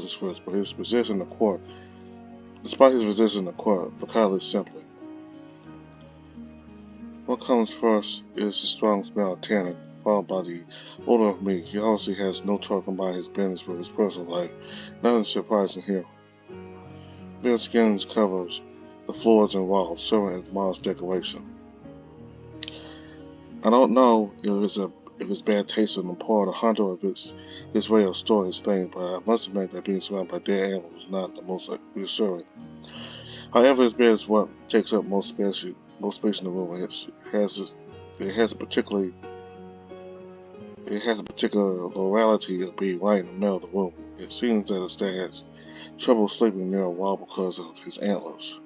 his first, but his position in the court, despite his position in the court, Vekad is simply. What comes first is the strong smell of tannin, followed by the odor of meat. He obviously has no trouble combining his business with his personal life. Nothing surprising here. Bare skins covers the floors and walls, serving as modest decoration. I don't know if it's bad taste on the part of the hunter or if it's his way of storing his things, but I must admit that being surrounded by dead animals is not the most reassuring. However, his bed is what takes up most space in the room. It has a particular locality of being right in the middle of the room. It seems that his dad has trouble sleeping near a wall because of his antlers.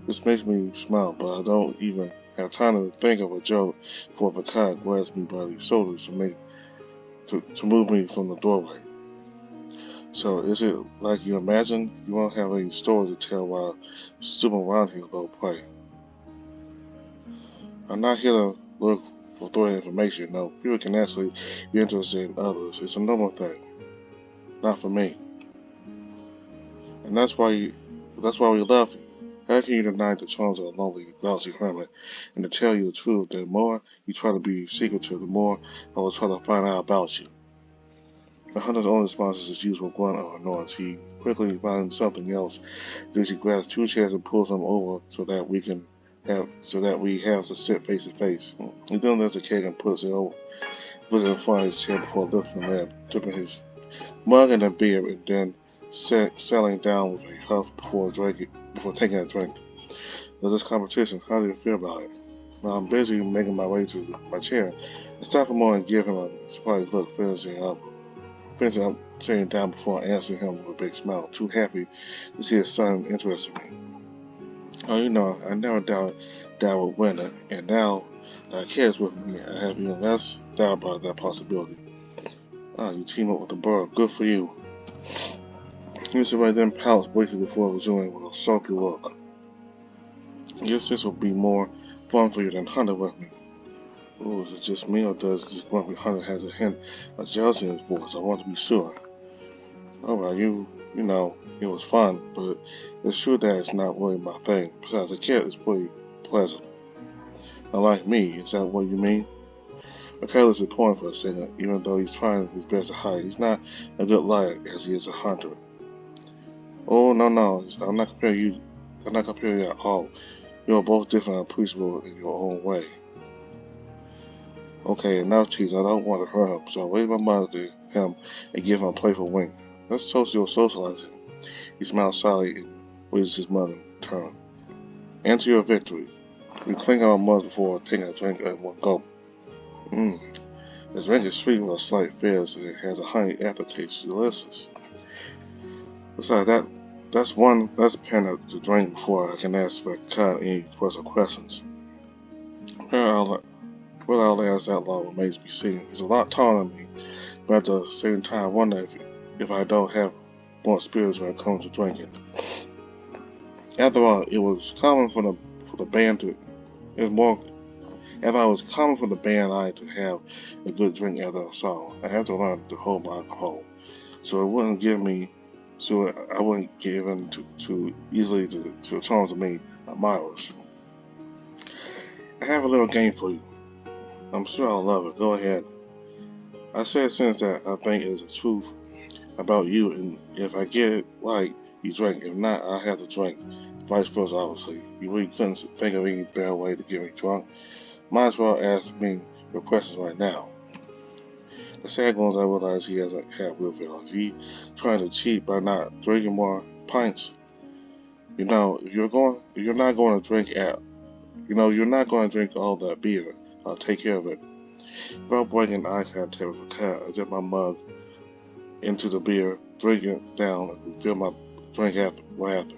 This makes me smile, but I don't even have time to think of a joke before Vekad grabs me by the shoulders to move me from the doorway. So is it like you imagine? You won't have any stories to tell while zooming around here, little prey. I'm not here to look for throwing information. No, people can actually be interested in others. It's a normal thing. Not for me. And that's why we love you. How can you deny the charms of a lonely, lousy hermit? And to tell you the truth, the more you try to be secretive, the more I will try to find out about you. The hunter's only response is his usual grunt of annoyance. He quickly finds something else. Then he grabs two chairs and pulls them over so that we have to sit face to face. He then lifts the cake and puts it in front of his chair before lifting the lid, dipping his mug in the beer, and then settling down with a huff before taking a drink. There's this competition. How do you feel about it? While I'm busy making my way to my chair, I stop for a moment and give him a surprised look, finishing up sitting down before answering him with a big smile, too happy to see his son interested in me. Oh, I never doubted that I would win it, and now that Ked's with me, I have even less doubt about that possibility. Oh, you team up with the bird. Good for you. Mr. Ray then pounced briefly before resuming with a sulky look. I guess this will be more fun for you than hunting with me. Ooh, is it just me, or does this grumpy hunter has a hint of jealousy in his voice? I want to be sure. Alright, it was fun, but it's true that it's not really my thing. Besides, the kid is pretty pleasant. Unlike me, is that what you mean? Vekad is disappointed for a second, even though he's trying his best to hide. He's not a good liar as he is a hunter. Oh, no, I'm not comparing you at all. You are both different and appreciable in your own way. Okay, enough tease. I don't want to hurt him, so I wave my mother to him and give him a playful wink. Let's toast your socializing. He smiles slyly and waves his mother in turn. And to your victory. We clink our mugs before taking a drink at one gulp. The drink is sweet with a slight fizz and it has a honey aftertaste. Delicious. Besides, that's one less pen to drink before I can ask for any personal questions. Whether I'll last that long remains to be seen. He's a lot taller than me, but at the same time, I wonder if I don't have more experience when it comes to drinking. After all, it was common for the band to I to have a good drink after a song. I had to learn to hold my alcohol, so I wouldn't give in too easily to the charms of me admirers. I have a little game for you. I'm sure I'll love it. Go ahead. I said since that I think is the truth about you, and if I get it right, you drink. If not, I have to drink. Vice versa, obviously. You really couldn't think of any better way to get me drunk. Might as well ask me your questions right now. The sad ones I realize he hasn't had real feelings. He trying to cheat by not drinking more pints. If you're not going to drink all that beer. I'll take care of it. Without breaking eye contact with Vekad, I dip my mug into the beer, drink it down, and refill my drink right after.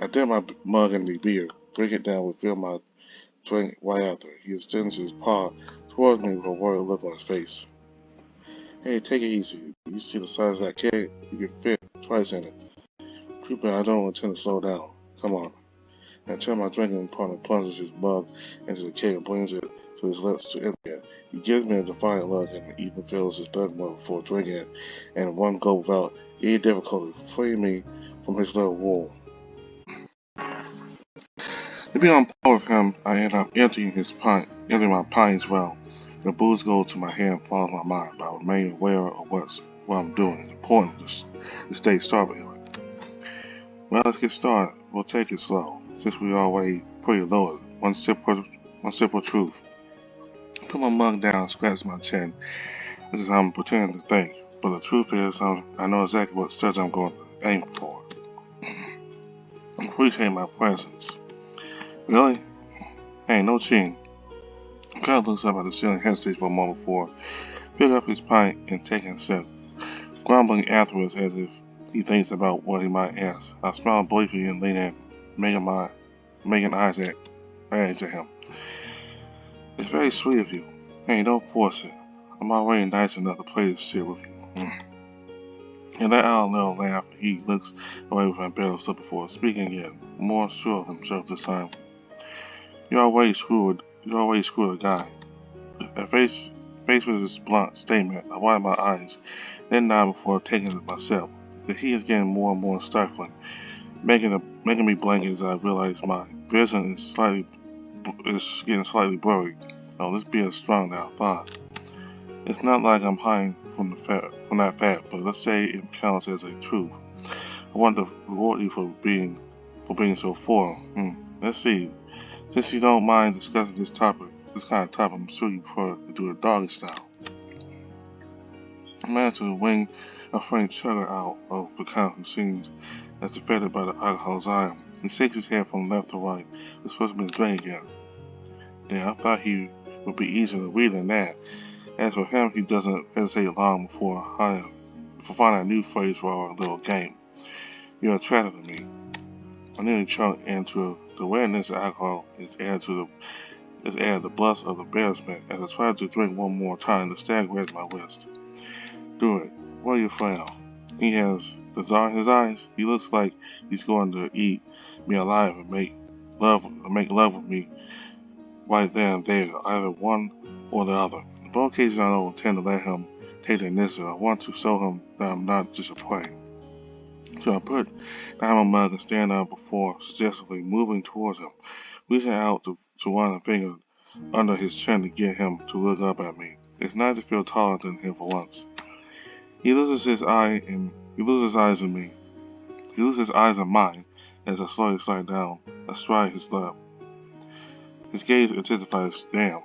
I dip my mug in the beer, drink it down, refill my drink right after. He extends his paw towards me with a worried look on his face. Hey, take it easy. You see the size of that cake? You can fit twice in it. Creepy, I don't intend to slow down. Come on. I turn my drinking partner plunges his mug into the cake and brings it to his lips to empty it. He gives me a defiant look and even fills his third mug before drinking it, and one go without any difficulty, freeing me from his little wool. To be on par with him, I end up emptying my pint as well. The booze goes to my head and follows my mind, but I remain aware of what I'm doing. It's important to stay sober here. Well, let's get started. We'll take it slow, since we already pretty loaded. One sip of truth. Put my mug down and scratch my chin. This is how I'm pretending to think. But the truth is, I know exactly what stage I'm going to aim for. Appreciate my presence. Really? Hey, no cheating. Vekad looks up at the ceiling, hesitates for a moment before picking up his pint and taking a sip, grumbling afterwards as if he thinks about what he might ask. I smile briefly and lean in, making eyes at him. It's very sweet of you. Hey, don't force it. I'm already nice enough to play this shit with you. And that out little laugh, he looks away with an embarrassed look before speaking again, more sure of himself this time. You always screwed a guy. Faced with this blunt statement, I wiped my eyes, then nodded before taking it myself. The heat is getting more and more stifling, making me blink as I realize my vision is getting slightly blurry. Oh, this beer is stronger than I thought. It's not like I'm hiding from that fact, but let's say it counts as a truth. I want to reward you for being so formal. Let's see. Since you don't mind discussing this kind of topic, I'm sure you prefer to do it doggy style. I managed to wing a faint shudder out of Vekad, who seems as affected by the alcohol as I am. He shakes his head from left to right. It's supposed to be a drink again. Damn, I thought he would be easier to read than that. As for him, he doesn't hesitate long before finding a new phrase for our little game. You're attracted to me. I nearly choked into the awareness of alcohol is added the blush of embarrassment as I tried to drink one more time. The stag grabs my wrist. Do it. What are you afraid of? He has desire in his eyes. He looks like he's going to eat me alive and make love with me right there and there, either one or the other. In both cases, I don't intend to let him take the initiative. I want to show him that I'm not just a prey. So I put down my mug and stand up before suggestively moving towards him, reaching out to run a finger under his chin to get him to look up at me. It's nice to feel taller than him for once. He loses his eyes in me. He loses his eyes in mine as I slowly slide down, astride his lap. His gaze intensifies. Damn,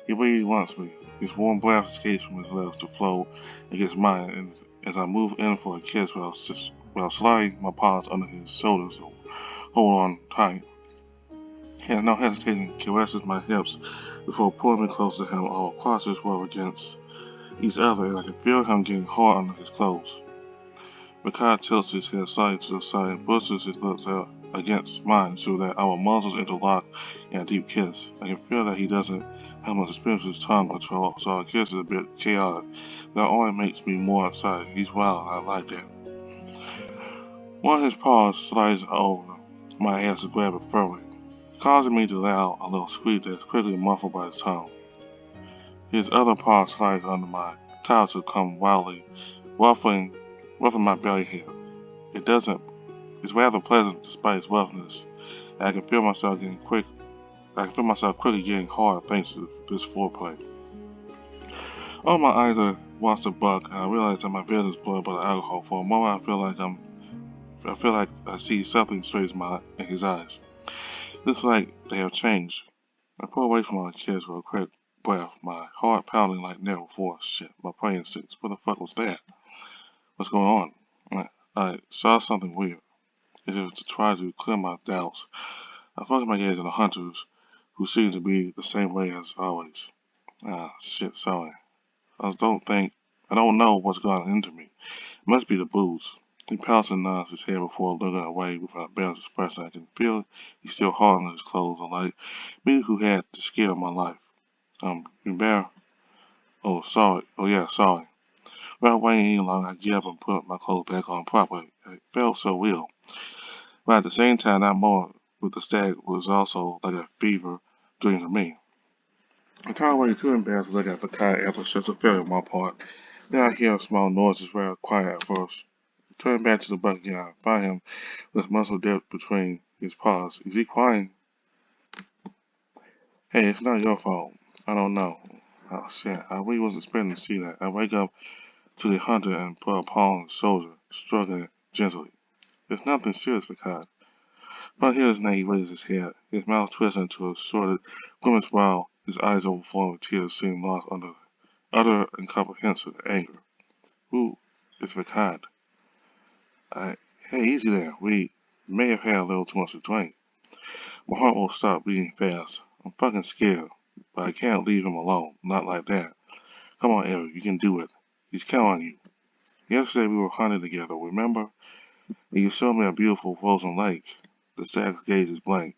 he really wants me. His warm breath escapes from his lips to flow against mine, and as I move in for a kiss while sliding my paws under his shoulders to hold on tight. He has no hesitation, caresses my hips before pulling me close to him. Our crotches rub against each other, and I can feel him getting hard under his clothes. Vekad tilts his head slightly to the side and pushes his lips out against mine so that our muzzles interlock in a deep kiss. I can feel that he doesn't have much experience with his tongue control, so our kiss is a bit chaotic. That only makes me more excited. He's wild, I like that. One of his paws slides over my ass to grab it firmly, causing me to let out a little squeak that is quickly muffled by his tongue. His other paw slides under my towel to come wildly, ruffling my belly hair. It's rather pleasant despite its roughness, and I can feel myself quickly getting hard thanks to this foreplay. All my eyes are watched a buck, and I realize that my vision is blurred by the alcohol. For a moment, I feel like I see something strange in his eyes. Looks like they have changed. I pull away from my kiss with a quick breath, my heart pounding like never before. Shit, my praying instincts. What the fuck was that? What's going on? I saw something weird. As if to try to clear my doubts. I focused my gaze on the hunters, who seemed to be the same way as always. Shit, sorry. I don't know what's gotten into me. It must be the booze. He pouts and nods his head before looking away with an embarrassed expression. I can feel he's still hard on his clothes, unlike me who had the scare of my life. You better? Oh, sorry. Oh, yeah, sorry. Without waiting any longer, I get up and put my clothes back on properly. It felt so real. But at the same time, that moment with the stag was also like a fever dream to me. I'm kind of way too embarrassed to look at Vekad after such a failure on my part. Then I hear small noises very quiet at first. Turn back to the bucket, I find him with muscle depth between his paws. Is he crying? Hey, it's not your fault. I don't know. Oh shit, I really wasn't expecting to see that. I wake up to the hunter and put a paw on his shoulder, stroking it gently. It's nothing serious, Vekad. But here's now he raises his head, his mouth twisted into a sordid, grimace while his eyes overflowing with tears seem lost under utter incomprehensive anger. Who is Vekad? Hey, easy there. We may have had a little too much to drink. My heart won't stop beating fast. I'm fucking scared, but I can't leave him alone. Not like that. Come on, Eric, you can do it. He's counting on you. Yesterday we were hunting together, remember? And you showed me a beautiful frozen lake. The stag's gaze is blank.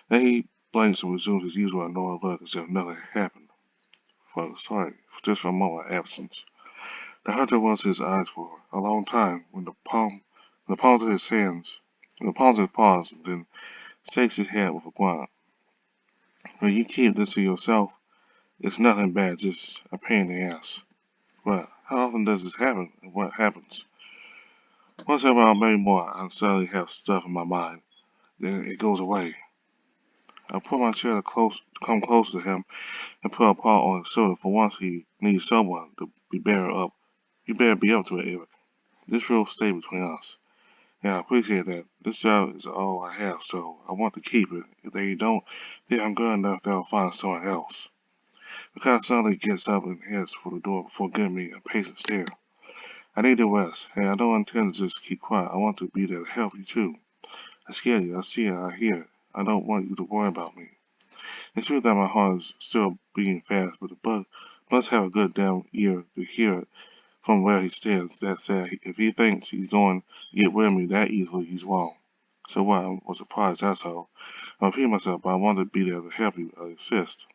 Then he blinks and resumes his usual annoyed look as if nothing had happened. Sorry, just for a moment of absence. The hunter watched his eyes for a long time when the palms of his hands, the palms of his paws, then shakes his head with a grunt. When you keep this to yourself, it's nothing bad, just a pain in the ass. But how often does this happen, and what happens? Once in a while, maybe more, I suddenly have stuff in my mind. Then it goes away. I put my chair come close to him and put a paw on his shoulder. For once, he needs someone to be better up. You better be up to it, Eric. This will stay between us. Yeah, I appreciate that. This job is all I have, so I want to keep it. If they don't think I'm good enough, they'll find someone else. The guy suddenly gets up and heads for the door before giving me a patient stare. I need to rest. Hey, I don't intend to just keep quiet. I want to be there to help you too. I scare you. I see it. I hear it. I don't want you to worry about me. It's true that my heart is still beating fast, but the bug must have a good damn ear to hear it from where he stands. That said, if he thinks he's going to get rid of me that easily, he's wrong. So what? I was surprised, that's all. I'm repeating myself, but I wanted to be there to help you, assist.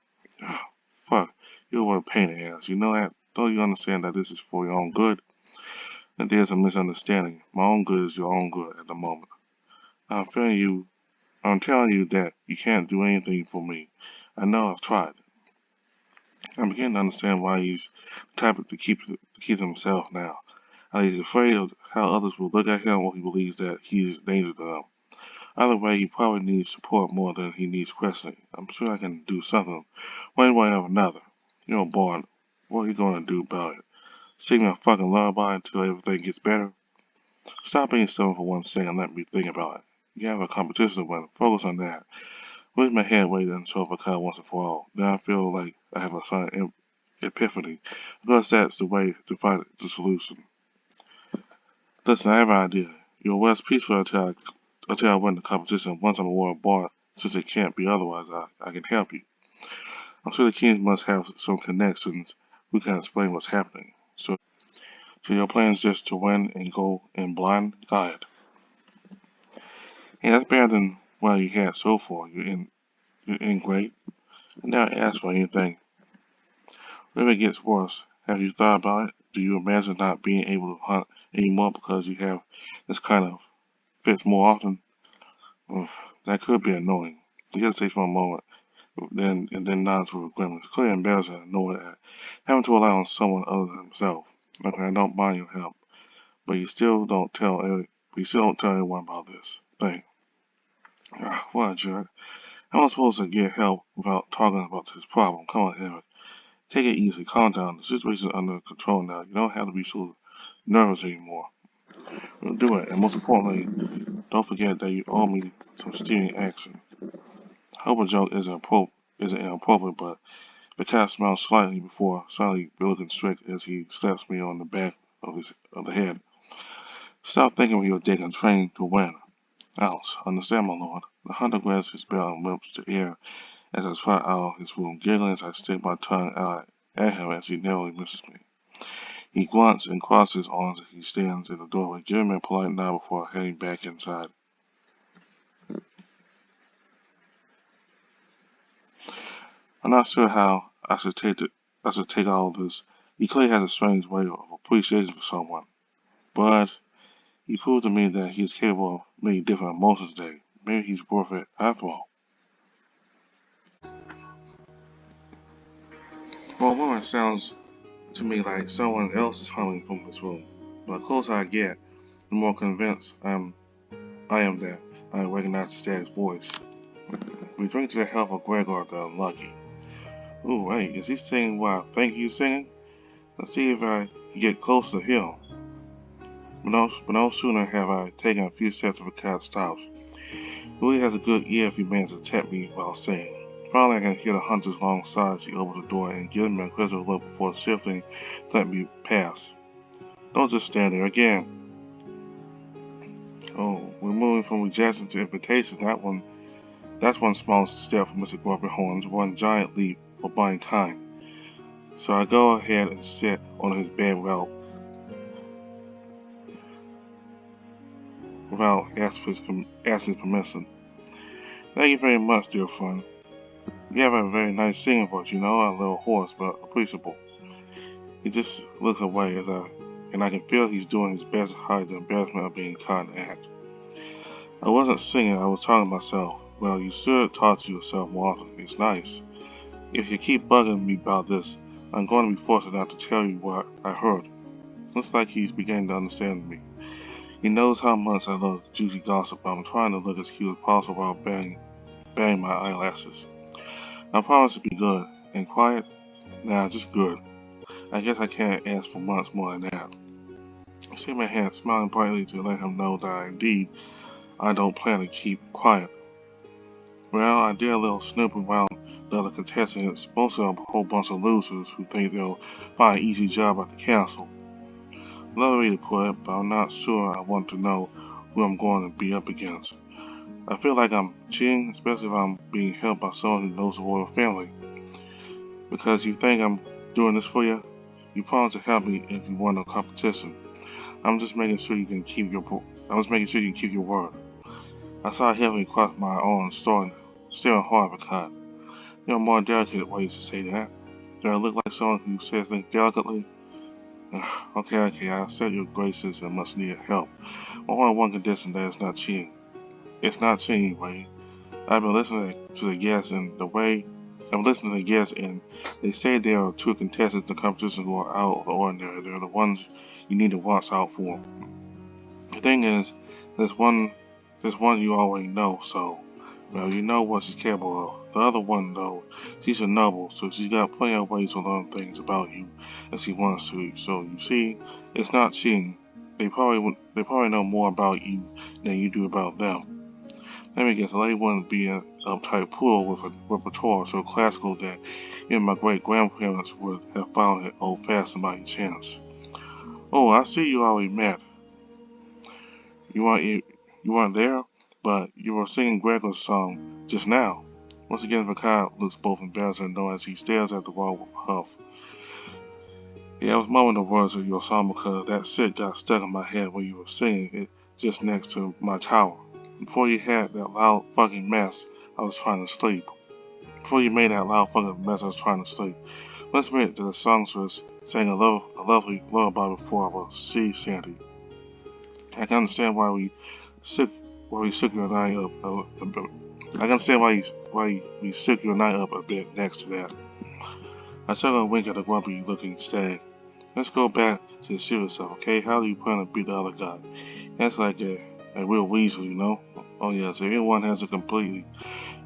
Fuck. You're what a pain in the ass. You know that? Don't you understand that this is for your own good? That there's a misunderstanding. My own good is your own good at the moment. I'm feeling you. I'm telling you that you can't do anything for me. I know I've tried. I'm beginning to understand why he's the type to keep himself now. How he's afraid of how others will look at him or he believes that he's a danger to them. Either way, he probably needs support more than he needs questioning. I'm sure I can do something one way or another. You know, Bond, what are you going to do about it? Sing me a fucking lullaby until everything gets better? Stop being stubborn for 1 second and let me think about it. You have a competition to win. Focus on that. Raise my head weight and show for Kyle once and for all. Then I feel like I have a sudden epiphany. Because that's the way to find the solution. Listen, I have an idea. You'll rest peaceful until I win the competition. Once I'm awarded bar, since it can't be otherwise, I can help you. I'm sure the Kings must have some connections. We can explain what's happening. So your plan is just to win and go in blind? Got it. Hey, that's better than what you had so far. You're in great. I never asked for anything. If it gets worse, have you thought about it? Do you imagine not being able to hunt anymore because you have this kind of fits more often? That could be annoying. He hesitates for a moment, then nods with a grimace. Clearly embarrassed and annoyed at having to rely on someone other than himself. Okay, I don't mind your help, but you still don't tell anyone about this thing. What a jerk. How am I supposed to get help without talking about this problem? Come on, Eric. Take it easy. Calm down. The situation's under control now. You don't have to be so nervous anymore. We'll do it. And most importantly, don't forget that you owe me some steering action. I hope a joke isn't inappropriate, but the cat smiles slightly before suddenly looking strict as he slaps me on the back of the head. Stop thinking with your dick and train to win. Ouch. Understand, my lord. The hunter grabs his belt and whips the air as I try out his wound, giggling as I stick my tongue out at him as he narrowly misses me. He grunts and crosses his arms as he stands in the doorway, giving me a polite nod before heading back inside. I'm not sure how I should take all of this. He clearly has a strange way of appreciation for someone, but he proved to me that he is capable of many different emotions today. Maybe he's worth it after all. Well, a woman sounds to me like someone else is humming from this room. But the closer I get, the more convinced I am that I recognize the static's voice. We drink to the health of Gregor the Unlucky. Ooh, hey, is he singing what I think he's singing? Let's see if I can get close to him. But no sooner have I taken a few steps of Vekad stops. Louis has a good ear if he manages to detect me while singing. Finally, I can hear the hunter's long sigh as he opens the door and gives me a quizzical look before shifting to let me pass. Don't just stand there again. Oh, we're moving from rejection to invitation. That's one small step for Mr. Grumpy Horns, one giant leap for mankind. So I go ahead and sit on his bed without asking his permission. Thank you very much, dear friend. You have a very nice singing voice, you know, a little hoarse, but appreciable. He just looks away and I can feel he's doing his best to hide the embarrassment of being caught in the act. I wasn't singing, I was talking to myself. Well, you should talk to yourself more often. It's nice. If you keep bugging me about this, I'm going to be forced not to tell you what I heard. Looks like he's beginning to understand me. He knows how much I love juicy gossip, but I'm trying to look as cute as possible while batting my eyelashes. I promise to be good and quiet. Nah, just good. I guess I can't ask for much more than that. I shake my hand, smiling brightly to let him know that I don't plan to keep quiet. Well, I did a little snooping around the other contestants, mostly a whole bunch of losers who think they'll find an easy job at the castle. Another way to put it, but I'm not sure I want to know who I'm going to be up against. I feel like I'm cheating, especially if I'm being helped by someone who knows the royal family. Because you think I'm doing this for you? You promise to help me if you want a competition. I'm just making sure you can keep your word. I saw heavily across my arm, staring hard at Vekad. There are more delicate ways to say that. Do I look like someone who says things delicately? Okay, I accept your graces and much needed help. Only one condition that it's not cheating. It's not cheating, Wade. I've been listening to the guests and they say there are two contestants in the competition who are out of the ordinary. They're the ones you need to watch out for. The thing is, there's one you already know, so, well, you know what she's capable of. The other one, though, she's a noble, so she's got plenty of ways to learn things about you if she wants to. So, you see, it's not cheating. They probably know more about you than you do about them. Let me guess, the lady wouldn't be an uptight poodle with a repertoire so classical that even my great-grandparents would have found it old-fashioned by chance. Oh, I see you already met. You weren't there, but you were singing Gregor's song just now. Once again, Vekad looks both embarrassed and annoyed as he stares at the wall with a huff. Yeah, I was mumbling the words of your song because that shit got stuck in my head when you were singing it just next to my tower. Before you had that loud fucking mess, I was trying to sleep. Before you made that loud fucking mess, I was trying to sleep. Let's admit that the songstress sang a lovely lullaby before I was sea Sandy. I can understand why we shook your night up a bit. I can understand why we shook your night up a bit next to that. I took a wink at the grumpy looking stag. Let's go back to the serious stuff, okay? How do you plan to beat the other guy? That's like a real weasel, you know? Oh yes, if anyone has a completely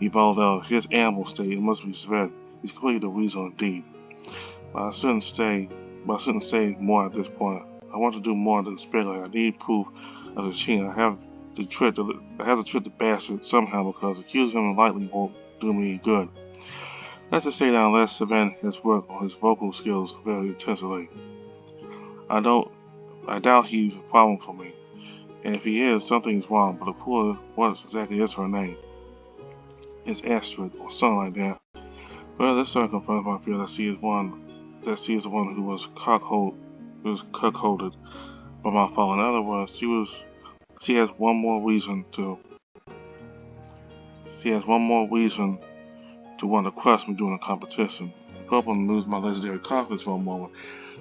evolved out of his animal state, it must be Sven. He's completely the weasel indeed. But I shouldn't say more at this point. I want to do more than speculate. I need proof of the cheating. I have to trick the bastard somehow because accusing him lightly won't do me any good. Let's just say that unless Sven has worked on his vocal skills very intensively, I doubt he's a problem for me. And if he is, something's wrong. But the poor, what exactly is her name? It's Astrid or something like that. Well, this certainly confirms my fear that she is the one who was cuckolded by my father. In other words, she has one more reason to want to crush me during the competition. I go up and lose my legendary confidence for a moment.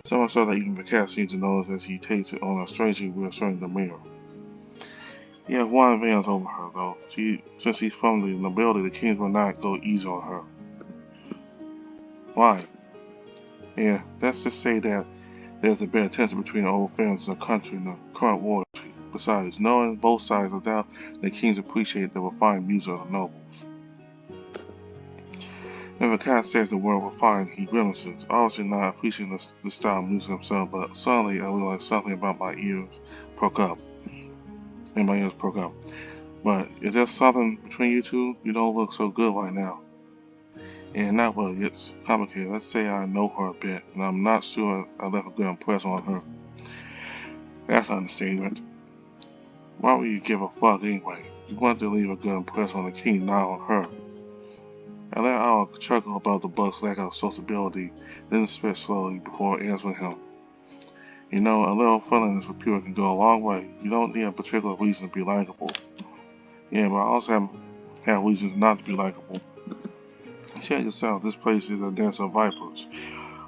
So much so that even Vekad seems to notice as he takes it on a strangely reassuring demeanor. He has one advantage over her, though. Since she's from the nobility, the kings will not go easy on her. Why? Yeah, let's just say that there's a better tension between the old families of the country and the current royalty. Besides, knowing both sides of that, the kings appreciate the refined music of the nobles. If Vekad says the word refined, he grimaces, obviously not appreciating the style of music himself, but suddenly I realized something about my ears perk up. And my ears perk up. But is there something between you two? You don't look so good right now. And not really, it's complicated. Let's say I know her a bit, and I'm not sure I left a good impression on her. That's an understatement. Why would you give a fuck anyway? You want to leave a good impression on the king, not on her. I let out a chuckle about the buck's lack of sociability, then spit slowly before answering him. You know, a little friendliness with people can go a long way. You don't need a particular reason to be likable. Yeah, but I also have reasons not to be likable. You said yourself, this place is a dance of vipers.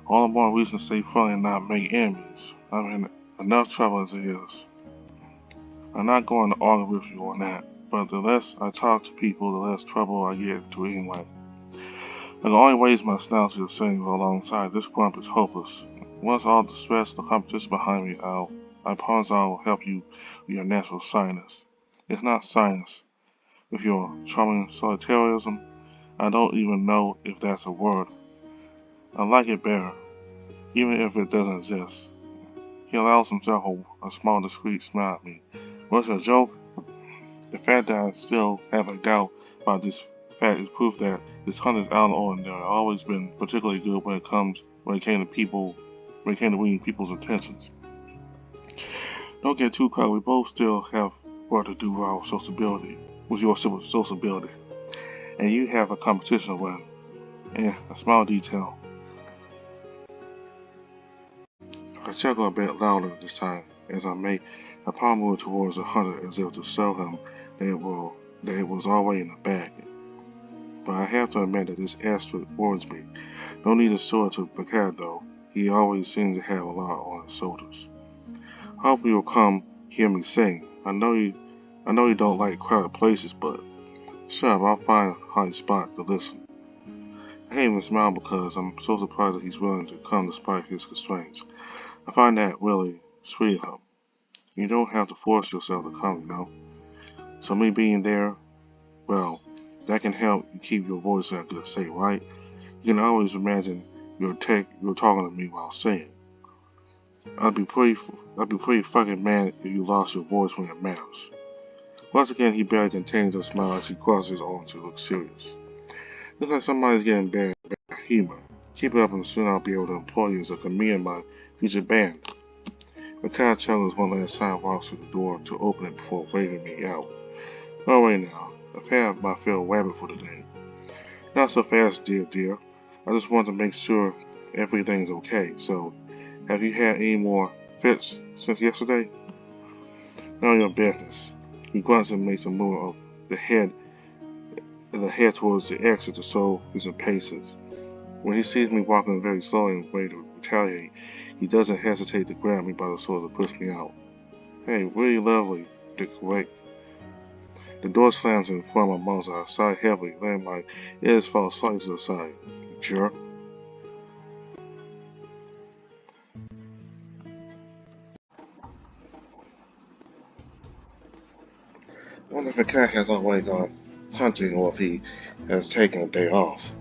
All the more reason to stay friendly and not make enemies. I'm in enough trouble as it is. I'm not going to argue with you on that, but the less I talk to people, the less trouble I get into anyway. I can only raise my snout to the sitting alongside. This grump is hopeless. Once all the stress, the competition behind me, I promise I will help you with your natural shyness. It's not shyness. With your charming solitarianism, I don't even know if that's a word. I like it better, even if it doesn't exist. He allows himself a small discreet smile at me. Was it a joke? The fact that I still have a doubt about this fact is proof that this hunt is out of the ordinary. I've always been particularly good when it came to winning people's attentions. Don't get too caught. We both still have work to do with our sociability, and you have a competition to win. And a small detail. I chuckle a bit louder this time as I make a palm move towards the hunter as if to show him that it was already in the bag. But I have to admit that this asterisk worries me. No need to show it to Vekad though. He always seems to have a lot on his shoulders. Hope you will come hear me sing. I know you don't like crowded places, but shut up, I'll find a high spot to listen. I can't even smile because I'm so surprised that he's willing to come despite his constraints. I find that really sweet of him. You don't have to force yourself to come, you know. So me being there, well, that can help you keep your voice in a good state, right? You can always imagine you're talking to me while singing. I'd be pretty fucking mad if you lost your voice when it matters. Once again, he barely contains a smile as he crosses his arms to look serious. Looks like somebody's getting bad humor. Keep it up and soon I'll be able to employ you as a comedian in my future band. Vekad chuckles one last time and walks to the door to open it before waving me out. All right now, I've had my fill of rabbit for today. Not so fast, dear. I just want to make sure everything's okay. So, have you had any more fits since yesterday? None of your business. He grunts and makes a move of the head towards the exit to show his impatience. When he sees me walking very slowly and ready to retaliate, he doesn't hesitate to grab me by the shoulders and push me out. Hey, really lovely, Dick. The door slams in front of my mouth, I sigh heavily, letting my ears fall slightly to the side. Jerk. I wonder if a cat has already gone hunting or if he has taken a day off.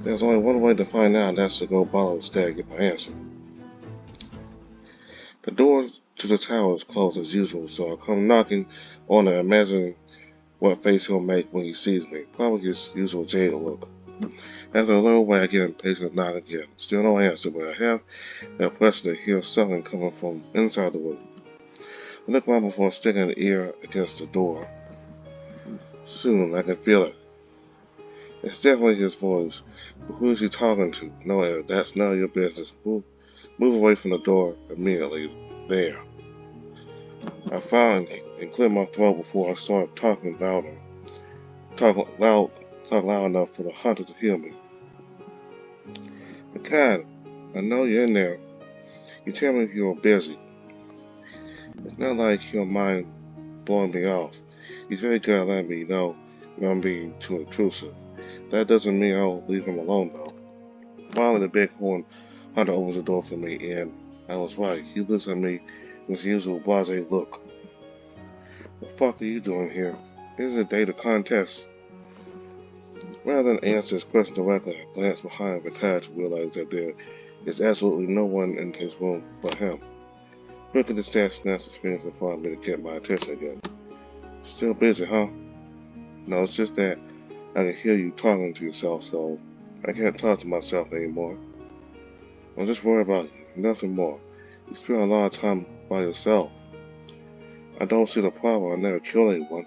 There's only one way to find out, and that's to go bottle instead and get my answer. The door to the tower is closed as usual, so I come knocking on it, imagining what face he'll make when he sees me. Probably his usual jaded look. After a little while, I get impatient and knock again. Still no answer, but I have the impression to hear something coming from inside the room. I look around before sticking an ear against the door. Soon, I can feel it. It's definitely his voice. But who is he talking to? No, Eric, that's none of your business. Move away from the door immediately. There. I found and cleared my throat before I started talking louder. Talk loud enough for the hunter to hear me. Vekad, I know you're in there. You tell me if you're busy. It's not like your mind blowing me off. He's very good at letting me know when I'm being too intrusive. That doesn't mean I'll leave him alone though. Finally, the bighorn hunter opens the door for me, and I was right. He looks at me with his usual blasé look. What the fuck are you doing here? This is a data contest. Rather than answer his question directly, I glanced behind Vekad to realize that there is absolutely no one in his room but him. Quickly the staff snaps his fingers in front of me to get my attention again. Still busy, huh? No, it's just that I can hear you talking to yourself, so I can't talk to myself anymore. I'm just worried about you, nothing more. You spend a lot of time by yourself. I don't see the problem. I never killed anyone.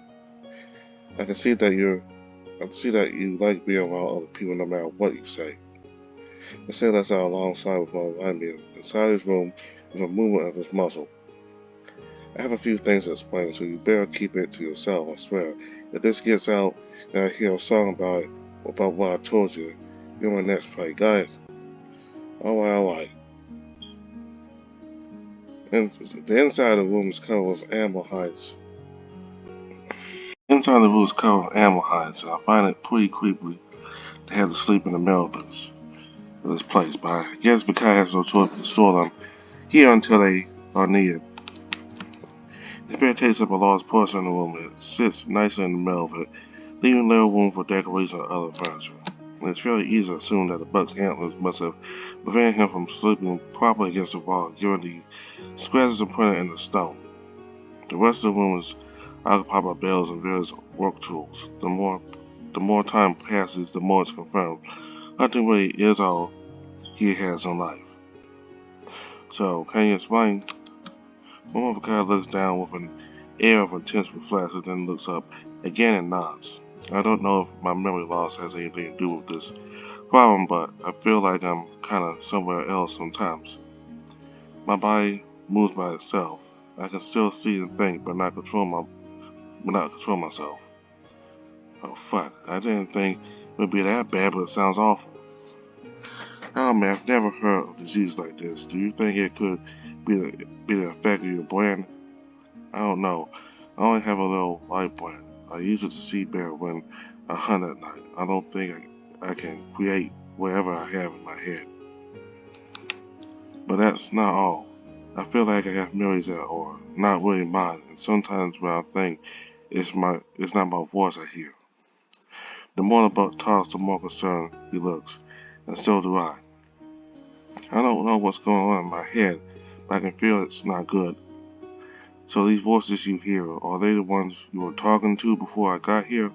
I can see that you like being around other people no matter what you say. I said that's out alongside with one behind me inside his room with a movement of his muzzle. I have a few things to explain, so you better keep it to yourself, I swear. If this gets out and I hear a song about what I told you, you're my next play. Got it? Alright. And the inside of the room is covered with animal hides. Inside the room is covered with animal hides, and I find it pretty creepy to have to sleep in the middle of this place. But I guess Vekad has no choice but to store them here until they are needed. His bed takes up a large portion of the room and it sits nicely in the middle of it, leaving little room for decoration and other furniture. And it's fairly easy to assume that the buck's antlers must have prevented him from sleeping properly against the wall, given the scratches imprinted in the stone. The rest of the room is occupied by bells and various work tools. The more time passes, the more it's confirmed hunting really is all he has in life. So, can you explain? Mama Vekad looks down with an air of intense reflection, then looks up again and nods. I don't know if my memory loss has anything to do with this problem, but I feel like I'm kinda somewhere else sometimes. My body moves by itself. I can still see and think, but not control myself. Oh fuck, I didn't think it would be that bad, but it sounds awful. Oh man, I've never heard of disease like this. Do you think it could be the effect of your brain? I don't know. I only have a little light brain. I use it to see better when I hunt at night. I don't think I can create whatever I have in my head. But that's not all. I feel like I have memories that are not really mine, and sometimes when I think it's not my voice I hear. The more the buck talks, the more concerned he looks, and so do I. I don't know what's going on in my head, but I can feel it's not good. So these voices you hear, are they the ones you were talking to before I got here?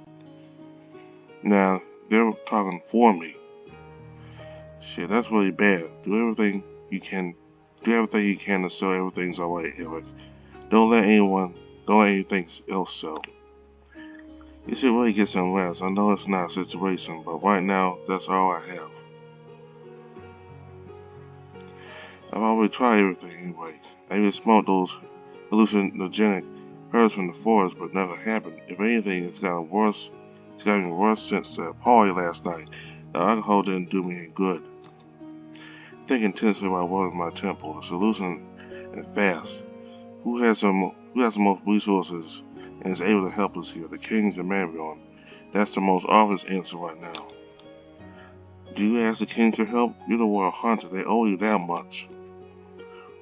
Now, they're talking for me. Shit, that's really bad. Do everything you can to show everything's alright, Eric. Don't let anything else so. You should really get some rest. I know it's not a situation, but right now, that's all I have. I've already tried everything anyway. I even smoked those hallucinogenic herbs from the forest, but nothing happened. If anything, it's gotten worse. It's gotten worse since that party last night. The alcohol didn't do me any good. Think intensely about what in my temple, the solution, and fast. Who has the most resources and is able to help us here? The kings and NeveN. That's the most obvious answer right now. Do you ask the kings for help? You're the royal hunter. They owe you that much.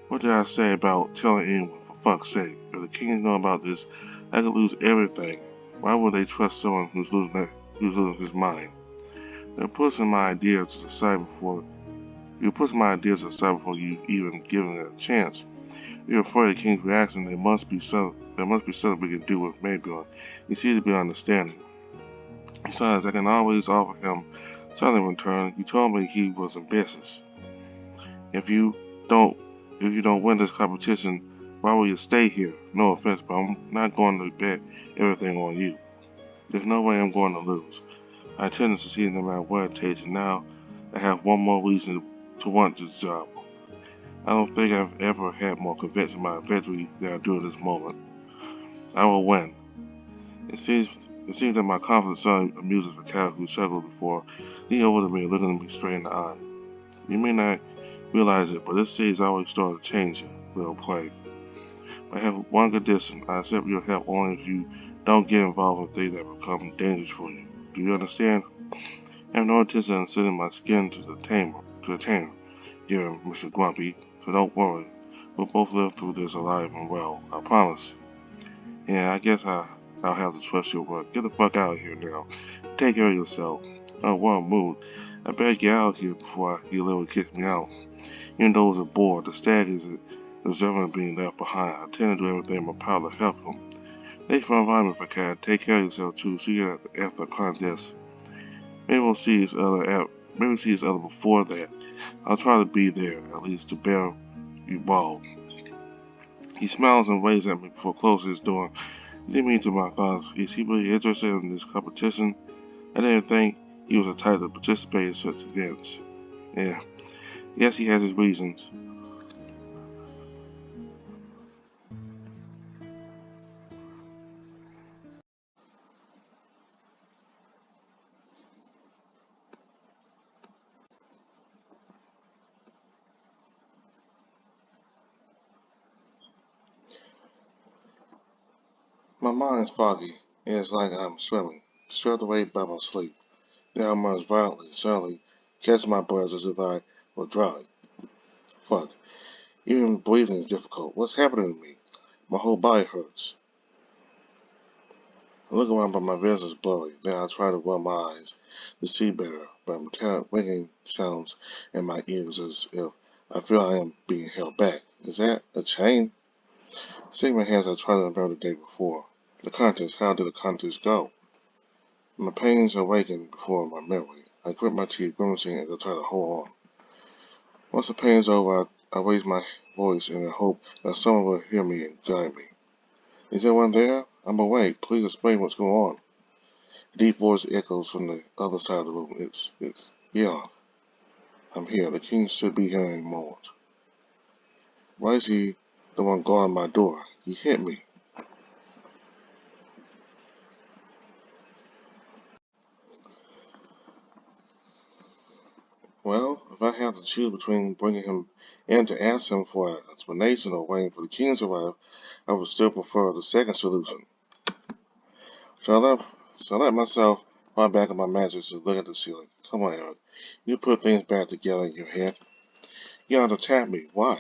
What did I say about telling anyone? For fuck's sake. If the kings know about this, I could lose everything. Why would they trust someone who's losing his mind? You're pushing my ideas aside before you even given it a chance. You're afraid of the king's reaction. There must be something we can do with NeveN. You seem to be understanding. Besides, I can always offer him something in return. You told me he was in business. If you don't win this competition, why will you stay here? No offense, but I'm not going to bet everything on you. There's no way I'm going to lose. I intend to succeed no matter what it takes, and now I have one more reason to want this job. I don't think I've ever had more conviction in my victory than I do at this moment. I will win. It seems that my confident son amuses Vekad, who chuckled before leaning over to me and looking at me straight in the eye. You may not realize it, but this city's always starting to change you, little plague. I have one condition. I accept your help only if you don't get involved in things that become dangerous for you. Do you understand? I have no intention of sending my skin to the tamer. to attend, dear Mr. Grumpy, so don't worry. We'll both live through this alive and well, I promise. Yeah, I guess I'll have to trust your word. Get the fuck out of here now. Take care of yourself. Oh, what a mood. I better get out of here before you literally kick me out. Even though it's a bore, the stag is deserving of being left behind. I intend to do everything in my power to help him. Thanks for inviting me, Vekad. Take care of yourself too. See you after the contest. Maybe we'll see each other before that. I'll try to be there, at least to bear you ball. He smiles and waves at me before closing his door. Leading me to my thoughts. Is he really interested in this competition? I didn't think he was the type to participate in such events. Yeah, yes, he has his reasons. My mind is foggy, and it's like I'm swimming, swept away by my sleep. Then I emerge violently, suddenly, catching my breath as if I were drowning. Fuck. Even breathing is difficult. What's happening to me? My whole body hurts. I look around, but my vision is blurry. Then I try to rub my eyes to see better, but metallic ringing sounds in my ears as if I feel I am being held back. Is that a chain? Seeing my hands, I tried to remember the day before. The contest. How did the contest go? My pains awakened before my memory. I grit my teeth, grimacing as I try to hold on. Once the pain is over, I raise my voice in the hope that someone will hear me and guide me. Is anyone there? I'm awake. Please explain what's going on. A deep voice echoes from the other side of the room. Yeah, I'm here. The king should be here in a moment. Why is he the one guarding my door? He hit me. Well, if I have to choose between bringing him in to ask him for an explanation or waiting for the king to arrive, I would still prefer the second solution. So I let myself lie back on my mattress and look at the ceiling. Come on, Eric. You put things back together in your head. You don't have to tap me. Why?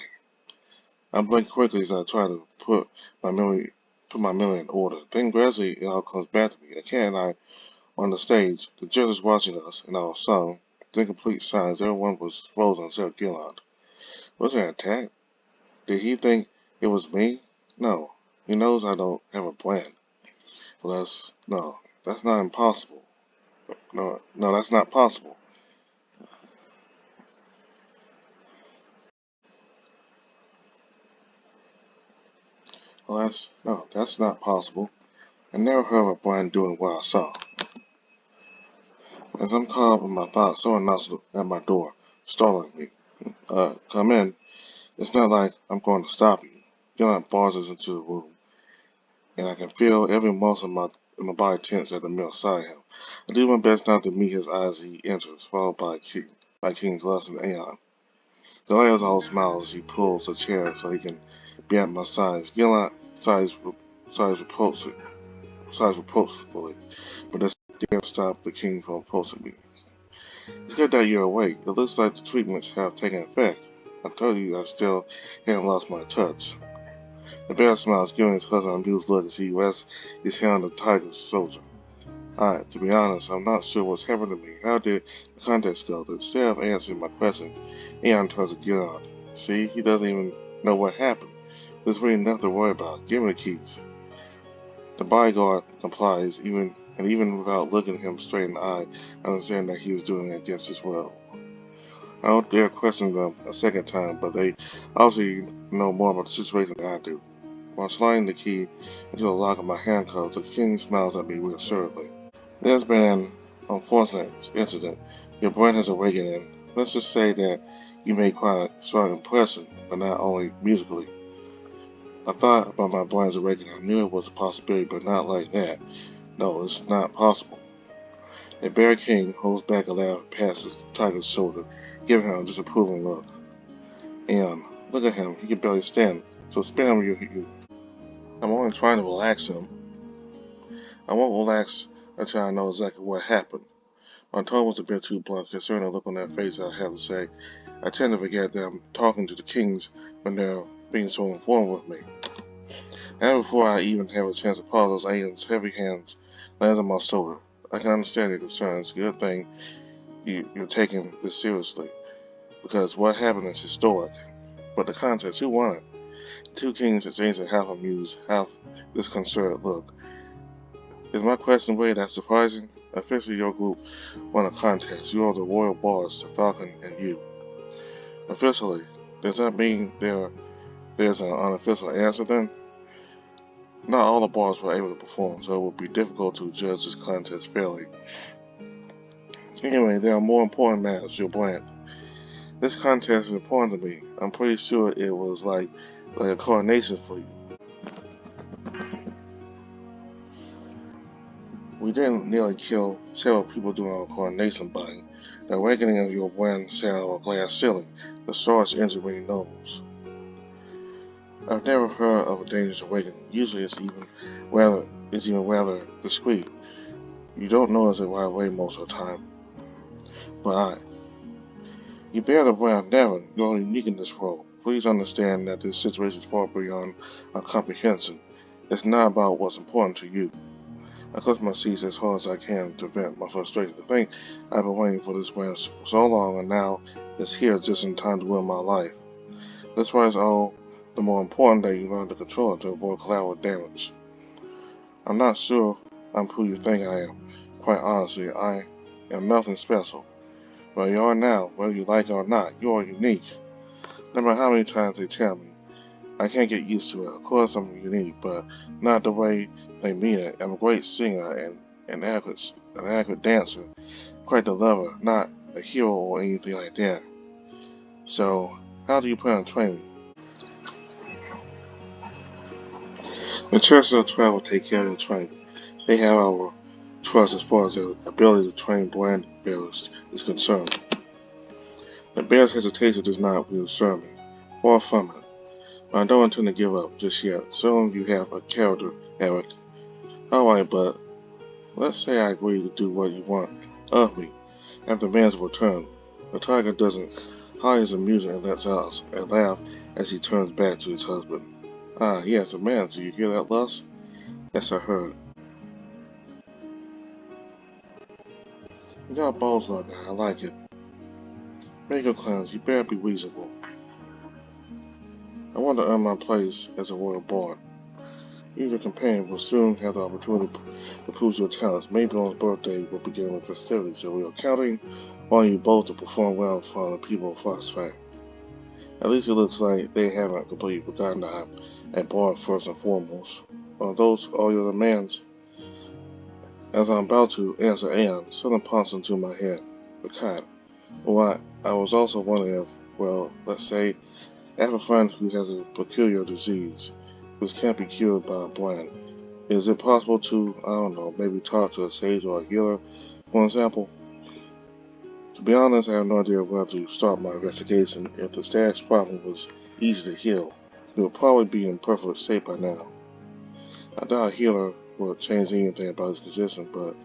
I blink quickly as I try to put my memory in order. Then gradually it all comes back to me. The cat and I on the stage, the judge is watching us, and our song, then complete silence. Everyone was frozen except Gilland. Was there an attack? Did he think it was me? No. He knows I don't have a plan. No, that's not impossible. No, that's not possible. No, that's not possible. I never heard of a plan doing what I saw. As I'm caught up in my thoughts, someone knocks at my door, startling me. Come in. It's not like I'm going to stop you. Gilland barges into the room, and I can feel every muscle in my body tense at the mill beside him. I do my best not to meet his eyes as he enters, followed by King's Lust and Aeon. The layers all smiles as he pulls a chair so he can be at my side. Gilland sighs reproachfully, but doesn't dare stop the king from approaching me. It's good that you're awake. It looks like the treatments have taken effect. I told you I still haven't lost my touch. The bear smiles, giving his cousin an amused look as he rests his hand on the tiger's shoulder. To be honest, I'm not sure what's happened to me. How did the contest go? Instead of answering my question, Aeon turns to Gion. See, he doesn't even know what happened. There's really nothing to worry about. Give me the keys. The bodyguard complies, even without looking him straight in the eye, I understand that he was doing it against his will. I don't dare question them a second time, but they obviously know more about the situation than I do. While sliding the key into the lock of my handcuffs, the king smiles at me reassuringly. There's been an unfortunate incident. Your brain has awakened, and let's just say that you made quite a strong impression, but not only musically. I thought about my brain's awakening. I knew it was a possibility, but not like that. No, it's not possible. A bear king holds back a laugh past his tiger's shoulder, giving him a disapproving look. And look at him, he can barely stand, so spare him you. I'm only trying to relax him. I won't relax until I know exactly what happened. My tone was a bit too blunt concerning the look on their face. I have to say, I tend to forget that I'm talking to the kings when they're being so informal with me. And before I even have a chance to apologize, Ian's heavy hands lands on my shoulder. I can understand your concerns. Good thing you're taking this seriously, because what happened is historic. But the contest, who won it? Two kings exchanged a half amused, half disconcerted look. Is my question way that surprising? Officially, your group won a contest. You are the royal boss, the Falcon, and you. Officially, does that mean there's an unofficial answer then? Not all the bars were able to perform, so it would be difficult to judge this contest fairly. Anyway, there are more important matters. You're blank. This contest is important to me. I'm pretty sure it was like a coronation for you. We didn't nearly kill several people during our coronation buying. The awakening of your wind shattered our glass ceiling. The stars injured many nobles. I've never heard of a dangerous awakening. Usually it's even rather discreet. You don't notice it right away most of the time. But you bear the brand NeveN. You're unique in this role. Please understand that this situation is far beyond our comprehension. It's not about what's important to you. I clutch my seats as hard as I can to vent my frustration. To think I've been waiting for this brand for so long, and now it's here just in time to ruin my life. That's why it's all the more important that you learn to control it to avoid collateral damage. I'm not sure I'm who you think I am. Quite honestly, I am nothing special. But you are now, whether you like it or not. You are unique. No matter how many times they tell me, I can't get used to it. Of course I'm unique, but not the way they mean it. I'm a great singer and an adequate dancer, quite the lover, not a hero or anything like that. So, how do you plan on training? The Church of 12 will take care of the training. They have our trust as far as their ability to train brand bearers is concerned. The bearer's hesitation does not reassure me. Far from it. But I don't intend to give up just yet. Soon you have a character, Eric. Alright, but let's say I agree to do what you want of me after man's return. The tiger doesn't hide his amusement and lets out a laugh as he turns back to his husband. Ah, yes, a man. Do you hear that, Lus? Yes, I heard. You got balls like that. I like it. Make your claims. You better be reasonable. I want to earn my place as a royal bard. You and your companion will soon have the opportunity to prove your talents. Maybe on his birthday we'll begin with festivities, so we are counting on you both to perform well in front of the people of Phosphate. At least it looks like they haven't completely forgotten that I'm a bard first and foremost. Are those all your demands? As I'm about to answer Anne, something pops into my head. Vekad. Well, I was also wondering if, well, let's say, I have a friend who has a peculiar disease, which can't be cured by a brand. Is it possible to, I don't know, maybe talk to a sage or a healer, for example? To be honest, I have no idea where to start my investigation. If the stash problem was easy to heal, it would probably be in perfect shape by now. I doubt a healer would change anything about his condition, but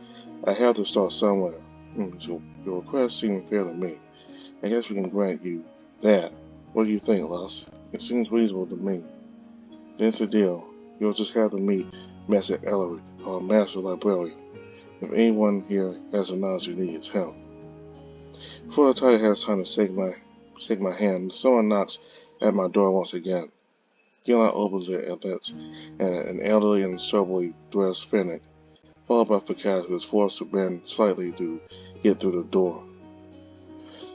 I have to start somewhere. So your request seems fair to me. I guess we can grant you that. What do you think, Lus? It seems reasonable to me. Then it's a deal. You'll just have to meet Master Ellery, our Master Librarian. If anyone here has the knowledge you need, it's him. Before the tiger has time to shake my hand, someone knocks at my door once again. Gillian opens it and lets an elderly and soberly dressed Fennec, followed by Vekad, who is forced to bend slightly to get through the door.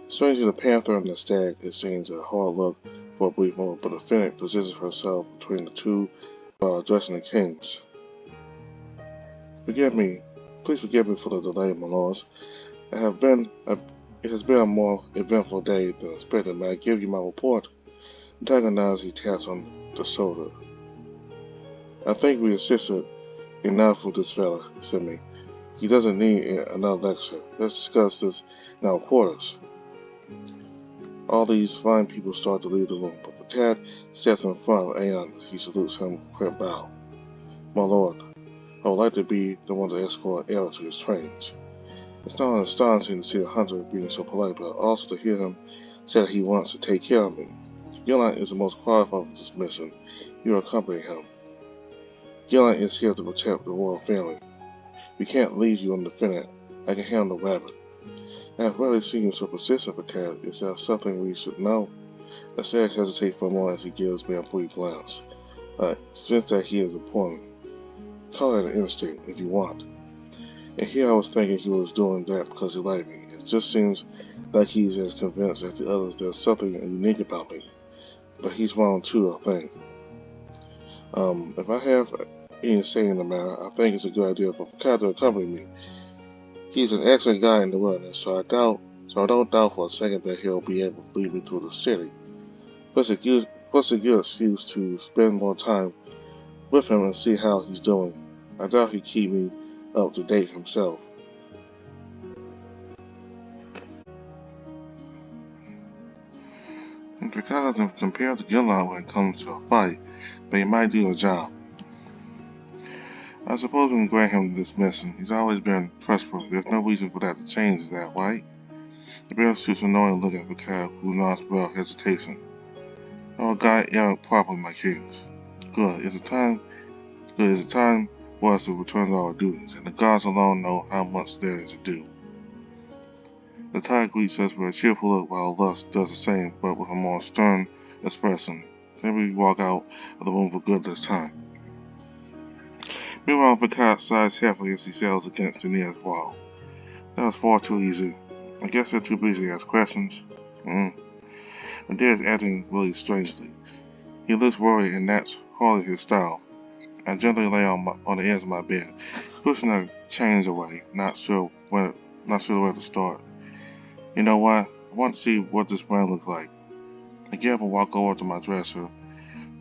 Strangely, the panther and the stag exchange a hard look for a brief moment, but the Fennec positions herself between the two while addressing the kings. Please forgive me for the delay, my lords. It has been a more eventful day than expected. May I give you my report? The tiger nods. He taps on the shoulder. I think we assisted enough with this fella, Simi. He doesn't need another lecture. Let's discuss this in our quarters. All these fine people start to leave the room, but Vekad steps in front of Aeon. He salutes him with a quick bow. My lord, I would like to be the one to escort Ella to his trainings. It's not astonishing to see the hunter being so polite, but also to hear him say that he wants to take care of me. Gillian is the most qualified for this mission. You accompany him. Gillian is here to protect the royal family. We can't leave you undefended. I can handle the rabbit. I have rarely seen you so persistent, Vekad. Is there something we should know? The sage hesitates for a moment as he gives me a brief glance. I sense that he is important. Call it an instinct, if you want. And here I was thinking he was doing that because he liked me. It just seems like he's as convinced as the others there's something unique about me. But he's wrong too, I think. If I have any say in the matter, I think it's a good idea for Vekad to accompany me. He's an excellent guy in the wilderness, so I don't doubt for a second that he'll be able to lead me through the city. Plus a good excuse to spend more time with him and see how he's doing. I doubt he'd keep me up to date himself. Vekad doesn't compare to Gillian when it comes to a fight, but he might do the job. I suppose we can grant him this mission. He's always been trustworthy. There's no reason for that to change, is that right? The bear shoots a knowing look at Vekad, who nods without hesitation. Oh, guide Eric properly, my kings. Good. It's a time for us to return to our duties, and the gods alone know how much there is to do. The tide greets us with a cheerful look while Lust does the same, but with a more stern expression. Then we walk out of the room for good this time. Meanwhile, Vekad sighs heavily as he sails against the nearest wall. That was far too easy. I guess they're too busy to ask questions. Adair is acting really strangely. He looks worried, and that's hardly his style. I gently lay on the edge of my bed, pushing the chains away, not sure where to start. You know what? I want to see what this brand looks like. I get up and walk over to my dresser,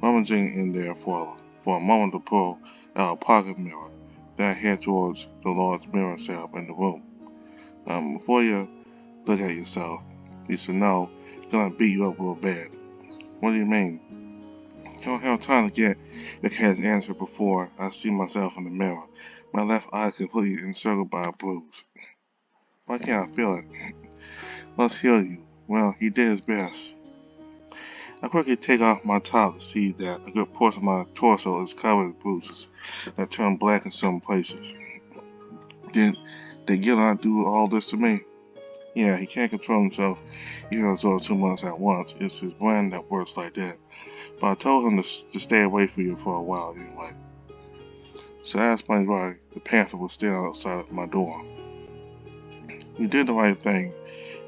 rummaging in there for a moment to pull out a pocket mirror. Then I head towards the large mirror setup in the room. Before you look at yourself, you should know it's gonna beat you up real bad. What do you mean? I don't have time to get Vekad's answer before I see myself in the mirror. My left eye completely encircled by a bruise. Why can't I feel it? Let's heal you. Well, he did his best. I quickly take off my top to see that a good portion of my torso is covered with bruises that turn black in some places. Did Gillian do all this to me? Yeah, he can't control himself. He absorbs too much at once. It's his brain that works like that. But I told him to stay away from you for a while anyway. So that explains why the panther was still outside of my door. You did the right thing.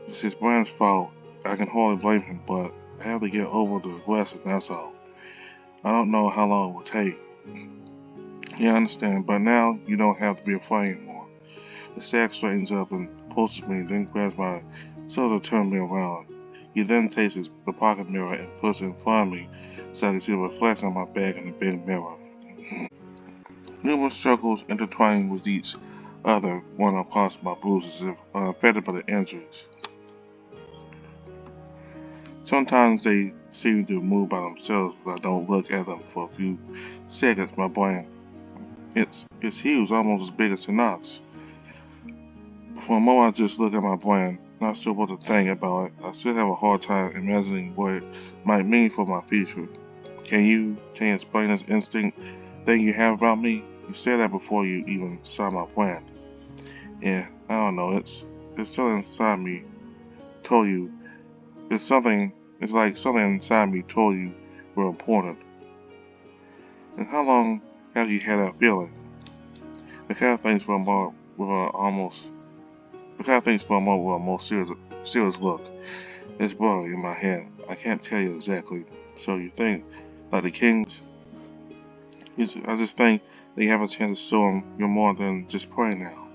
It's his brain's fault. I can hardly blame him, but I have to get over the aggression, that's all. I don't know how long it will take. Yeah, I understand, but now you don't have to be afraid anymore. The stag straightens up and approaches me, then grabs my shoulder to turn me around. He then takes the pocket mirror and puts it in front of me so I can see the reflection of my back in the big mirror. Numerous circles intertwining with each other run across my bruises if unaffected by the injuries. Sometimes they seem to move by themselves if I don't look at them for a few seconds. My brain, it's huge, almost as big as the knots. For a moment I just look at my brain, not sure what to think about it. I still have a hard time imagining what it might mean for my future. Can you explain this instinct thing you have about me? You said that before you even saw my plan. Yeah, I don't know, it's something inside me told you. It's like something inside me told you were important. And how long have you had that feeling? Vekad thinks for a moment with a more serious look. It's blurry in my head. I can't tell you exactly. So you think, like the kings? I just think that you have a chance to show them you're more than just prey now.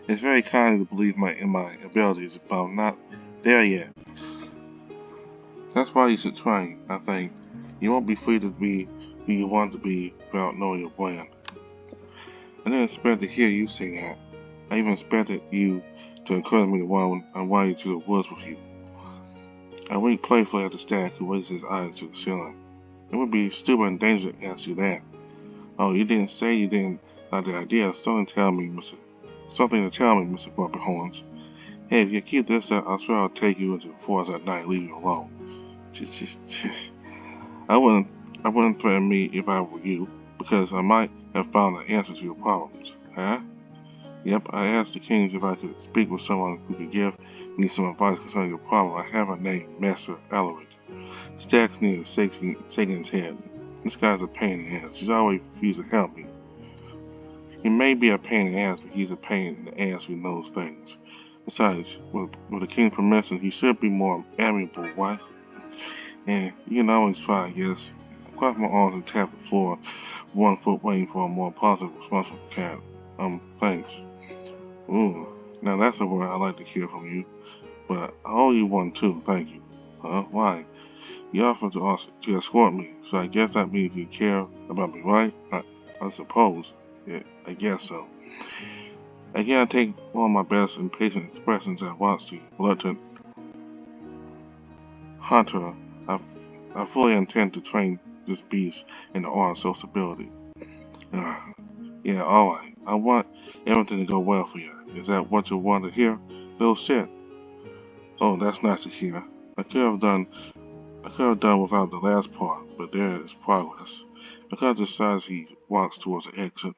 It's very kind to believe in my abilities, but I'm not there yet. That's why you should train, I think. You won't be free to be who you want to be without knowing your plan. I didn't expect to hear you say that. I even expected you to encourage me to run you to the woods with you. I winked playfully at the stag who raised his eyes to the ceiling. It would be stupid and dangerous to ask you that. Oh, you didn't say you didn't like the idea. Something to tell me, Mr. Grumpy Horns. Hey, if you keep this up, I swear I'll take you into the forest at night and leave you alone. Just, I wouldn't threaten me if I were you, because I might have found the answer to your problems. Huh? Yep, I asked the kings if I could speak with someone who could give me some advice concerning your problem. I have a name, Master Alaric. Stax needed shaking his head. This guy's a pain in the ass. He's always refused to help me. He may be a pain in the ass, but he's a pain in the ass who knows things. Besides, with the king's permission, he should be more amiable, right? And you can always try, I guess. I crossed my arms and tapped the floor, 1 foot waiting for a more positive response from Cat. Thanks. Ooh, now that's a word I'd like to hear from you. But I owe you one too, thank you. Huh? Why? You offered to escort me, so I guess that means you care about me, right? I suppose. Yeah, I guess so. Again, I take one of my best and patient expressions at once to reluctant hunter. I fully intend to train this beast in the art of sociability. Yeah, alright. I want everything to go well for you. Is that what you want to hear? Little shit. Oh, that's nice to hear. I could have done without the last part, but there is progress. Vekad decides he walks towards the exit.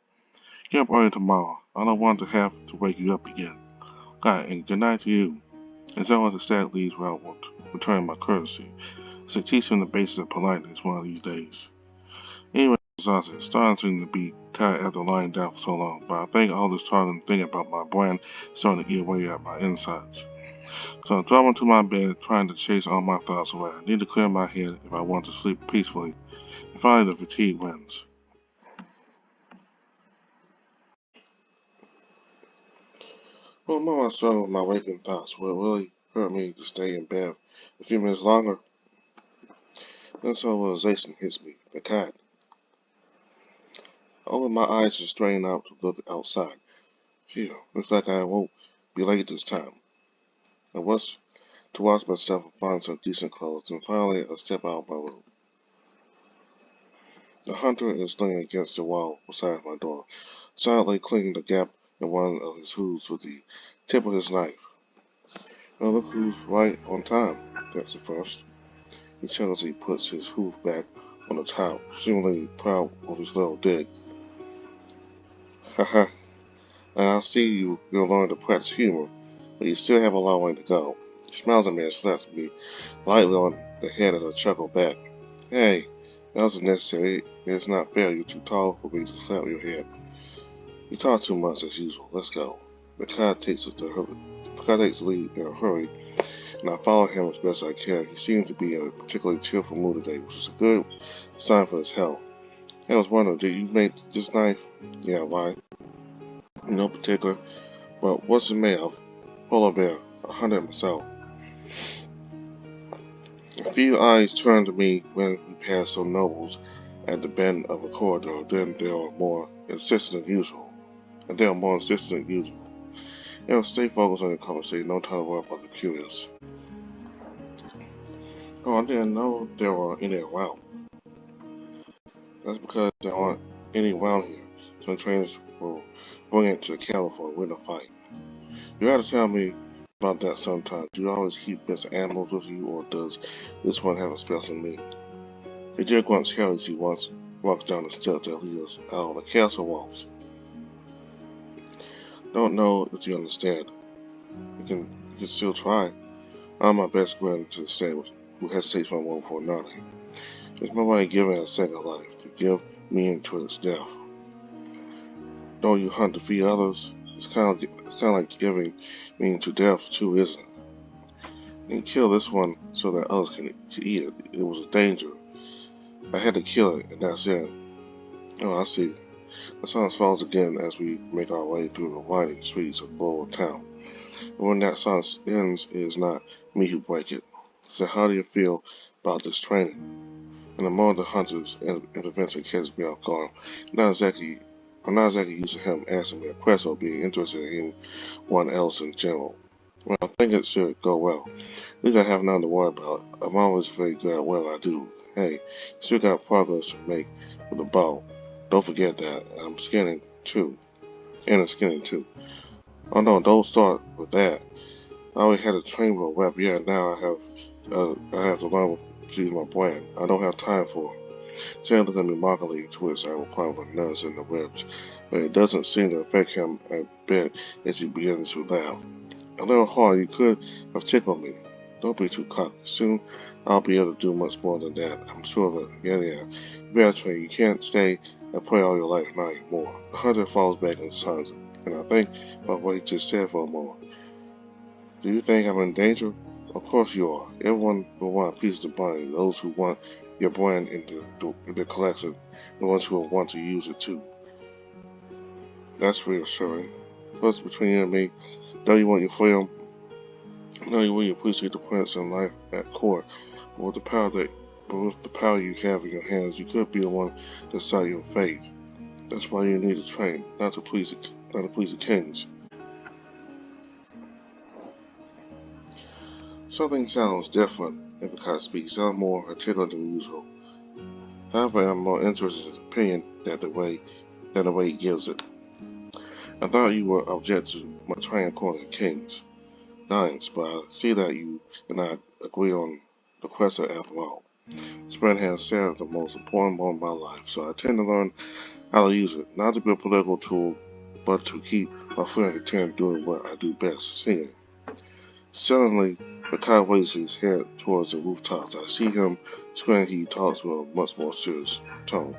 Get up early tomorrow. I don't want to have to wake you up again. God, and good night to you. As always, the stag leaves where I want to return my courtesy. So teach him the basics of politeness one of these days. Anyway, exhausted, starting to be tired after lying down for so long, but I think all this talking and thinking about my brand starting to eat away at my insides. So I drop into my bed, trying to chase all my thoughts away. I need to clear my head if I want to sleep peacefully. And finally, the fatigue wins. Well, no, I struggle with my waking thoughts. Will it really hurt me to stay in bed a few minutes longer? Then some realization hits me. Vekad. I open my eyes and strain out to look outside. Phew, looks like I won't be late this time. I was to wash myself and find some decent clothes, and finally I step out of my room. The hunter is leaning against the wall beside my door, silently cleaning the gap in one of his hooves with the tip of his knife. Now look who's right on time. That's the first. He chuckles as he puts his hoof back on the towel, seemingly proud of his little dig. Haha, and I see you're learning to practice humor, but you still have a long way to go. He smiles at me and slaps me lightly on the head as I chuckle back. Hey, that wasn't necessary. It's not fair. You're too tall for me to slap your head. You talk too much as usual. Let's go. Vekad takes the lead in a hurry, and I follow him as best I can. He seems to be in a particularly cheerful mood today, which is a good sign for his health. I was wondering, did you make this knife? Yeah, why? In no particular. But what's it made of? Polar bear. I hunted myself. A few eyes turned to me when we passed some nobles at the bend of a corridor. Then they were more insistent than usual. Stay focused on your conversation. No time to worry about the curious. Oh, I didn't know there were any around. That's because there aren't any around here. Some trainers will bring it to the camel for a winter fight. You gotta tell me about that sometimes. Do you always keep bits of animals with you, or does this one have a special meaning? The deer grunts hell as he walks down the steps that lead us out on the castle walls. Don't know if you understand. You can still try. I'm my best friend to say who hesitates from one for another. There's no way giving a second life to give meaning to its death. Don't you hunt to feed others? It's kind of like giving meaning to death too, isn't it? You kill this one so that others can eat it. It was a danger. I had to kill it, and that's it. Oh, I see. The sun falls again as we make our way through the winding streets of Laurel Town. And when that sun ends, it is not me who break it. So how do you feel about this training? And the more the hunters intervention catches me off guard, I'm not exactly used to him asking me a question or being interested in anyone else in general. Well, I think it should go well. At least I have nothing to worry about. I'm always very good at what I do. Hey, still got progress to make with the bow. Don't forget that. I'm skinning too. And I'm skinning too. Oh no, don't start with that. I always had a train with a web. Yeah, now I have to learn to use my brain. I don't have time for it. Sam looked at me mockingly. Twists I replied with nuts in the webs, but it doesn't seem to affect him a bit as he begins to laugh. A little hard, you could have tickled me. Don't be too cocky. Soon I'll be able to do much more than that. I'm sure of it. Yeah. You better train. You can't stay and play all your life, not anymore. The hunter falls back and silence, and I think about what he just said for a moment. Do you think I'm in danger? Of course you are. Everyone will want a piece of the brain. Those who want your brain in the collection, the ones who will want to use it too. That's reassuring. Plus, between you and me, know you want your freedom. Know you really appreciate the prince and life at court, but with the power you have in your hands, you could be the one to decide your fate. That's why you need to train, not to please the kings. Something sounds different if the cat speaks. Sounds more articulate than usual. However, I'm more interested in his opinion than the way he gives it. I thought you were object to my training according to kings. Thanks, but I see that you and I agree on the question after all. Spread has said the most important moment of my life, so I tend to learn how to use it, not to be a political tool, but to keep my friend content doing what I do best, singing. Suddenly, Vekad raises his head towards the rooftops. I see him squinting. He talks with a much more serious tone.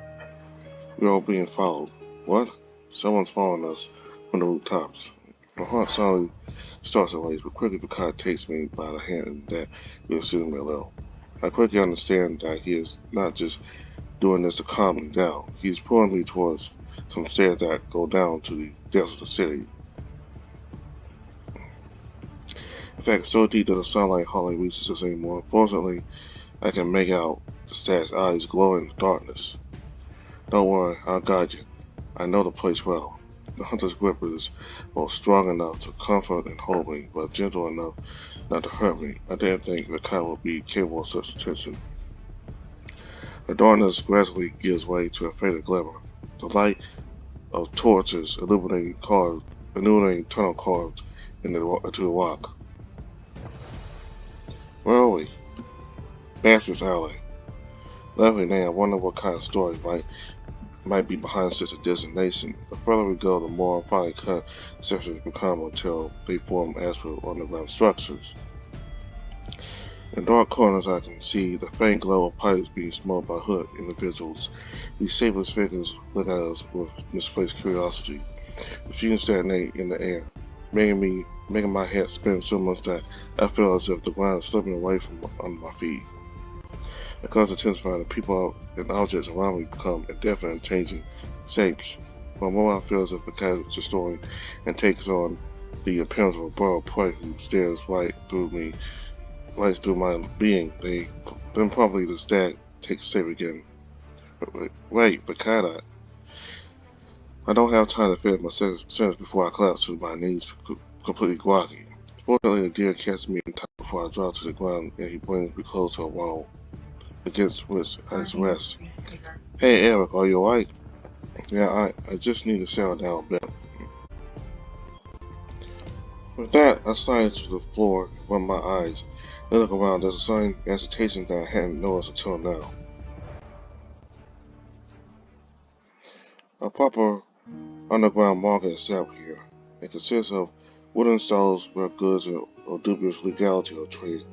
We're all being followed. What? Someone's following us from the rooftops. My heart suddenly starts to race, but quickly Vekad takes me by the hand and that we are sitting me a little. I quickly understand that he is not just doing this to calm me down. He's pulling me towards some stairs that go down to the depths of the city. In fact, so deep that the sunlight hardly reaches us anymore. Fortunately, I can make out the stag's eyes glowing in the darkness. Don't worry, I'll guide you. I know the place well. The hunter's grip is both strong enough to comfort and hold me, but gentle enough not to hurt me. I didn't think Vekad would be capable of such attention. The darkness gradually gives way to a faint glimmer. The light of torches illuminating tunnel carved into the rock. Where are we? Bastards Alley. Lovely name. I wonder what kind of story might be behind such a designation. The further we go, the more finely cut sections become until they form asphalt underground structures. In dark corners, I can see the faint glow of pipes being smoked by hood individuals. These shapeless figures look at us with misplaced curiosity. The fumes stagnate in the air, making my head spin so much that I feel as if the ground is slipping away from under my feet. The colors intensify, the people and objects around me become indefinite and changing shapes. For a moment, I feel as if the cat is distorting and takes on the appearance of a bird of prey who stares right through my being. Then probably the stag takes shape again. Wait, Vekad, I don't have time to finish my sentence before I collapse to my knees, completely groggy. Fortunately, the deer catches me in time before I drop to the ground, and he brings me close to a wall against which I rest. Hey, Eric, are you alright? Yeah, I just need to settle down a bit. With that, I slide to the floor and rub my eyes. I look around. There's a sudden agitation that I hadn't noticed until now. A proper underground market is set up here. It consists of wooden stalls where goods of dubious legality are traded,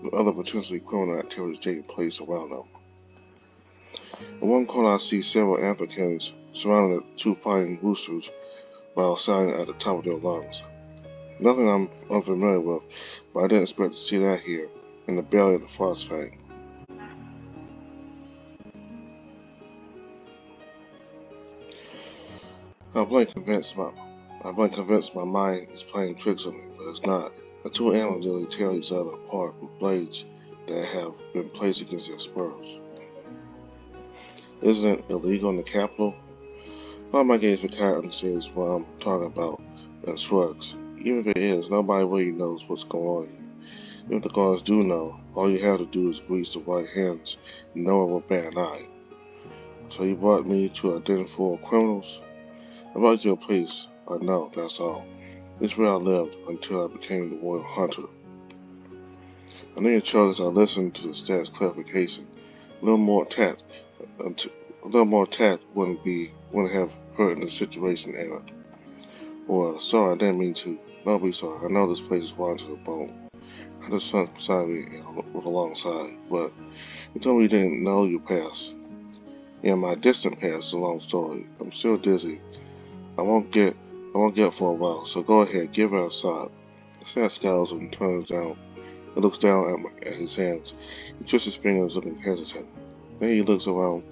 with other potentially criminal activities taking place around them. In one corner, I see several Africans surrounding the two fighting roosters while shouting at the top of their lungs. Nothing I'm unfamiliar with, but I didn't expect to see that here, in the belly of the Frost Fang. I've been convinced my mind is playing tricks on me, but it's not. The two animals literally tear each other apart with blades that have been placed against their spurs. Isn't it illegal in the capital? All my gaze for Vekad understands what I'm talking about and shrugs. Even if it is, nobody really knows what's going on here. If the guards do know, all you have to do is grease the right hands and no one will bat an eye. So you brought me to a den full of criminals? I brought you a place I know, that's all. This is where I lived until I became the Royal Hunter. I named Chuck as I listened to the stats clarification. A little more tact, a little more tact wouldn't have hurt in the situation era. Or sorry, I didn't mean to. Don't be sorry. I know this place is wild to the bone. I had a son beside me with alongside, but you told me you didn't know your past. Yeah, my distant past is a long story. I'm still dizzy. I won't get up for a while, so go ahead, give her a shot. The sad scowls and turns down. He looks down at his hands. He twists his fingers, looking hesitant. Then he looks around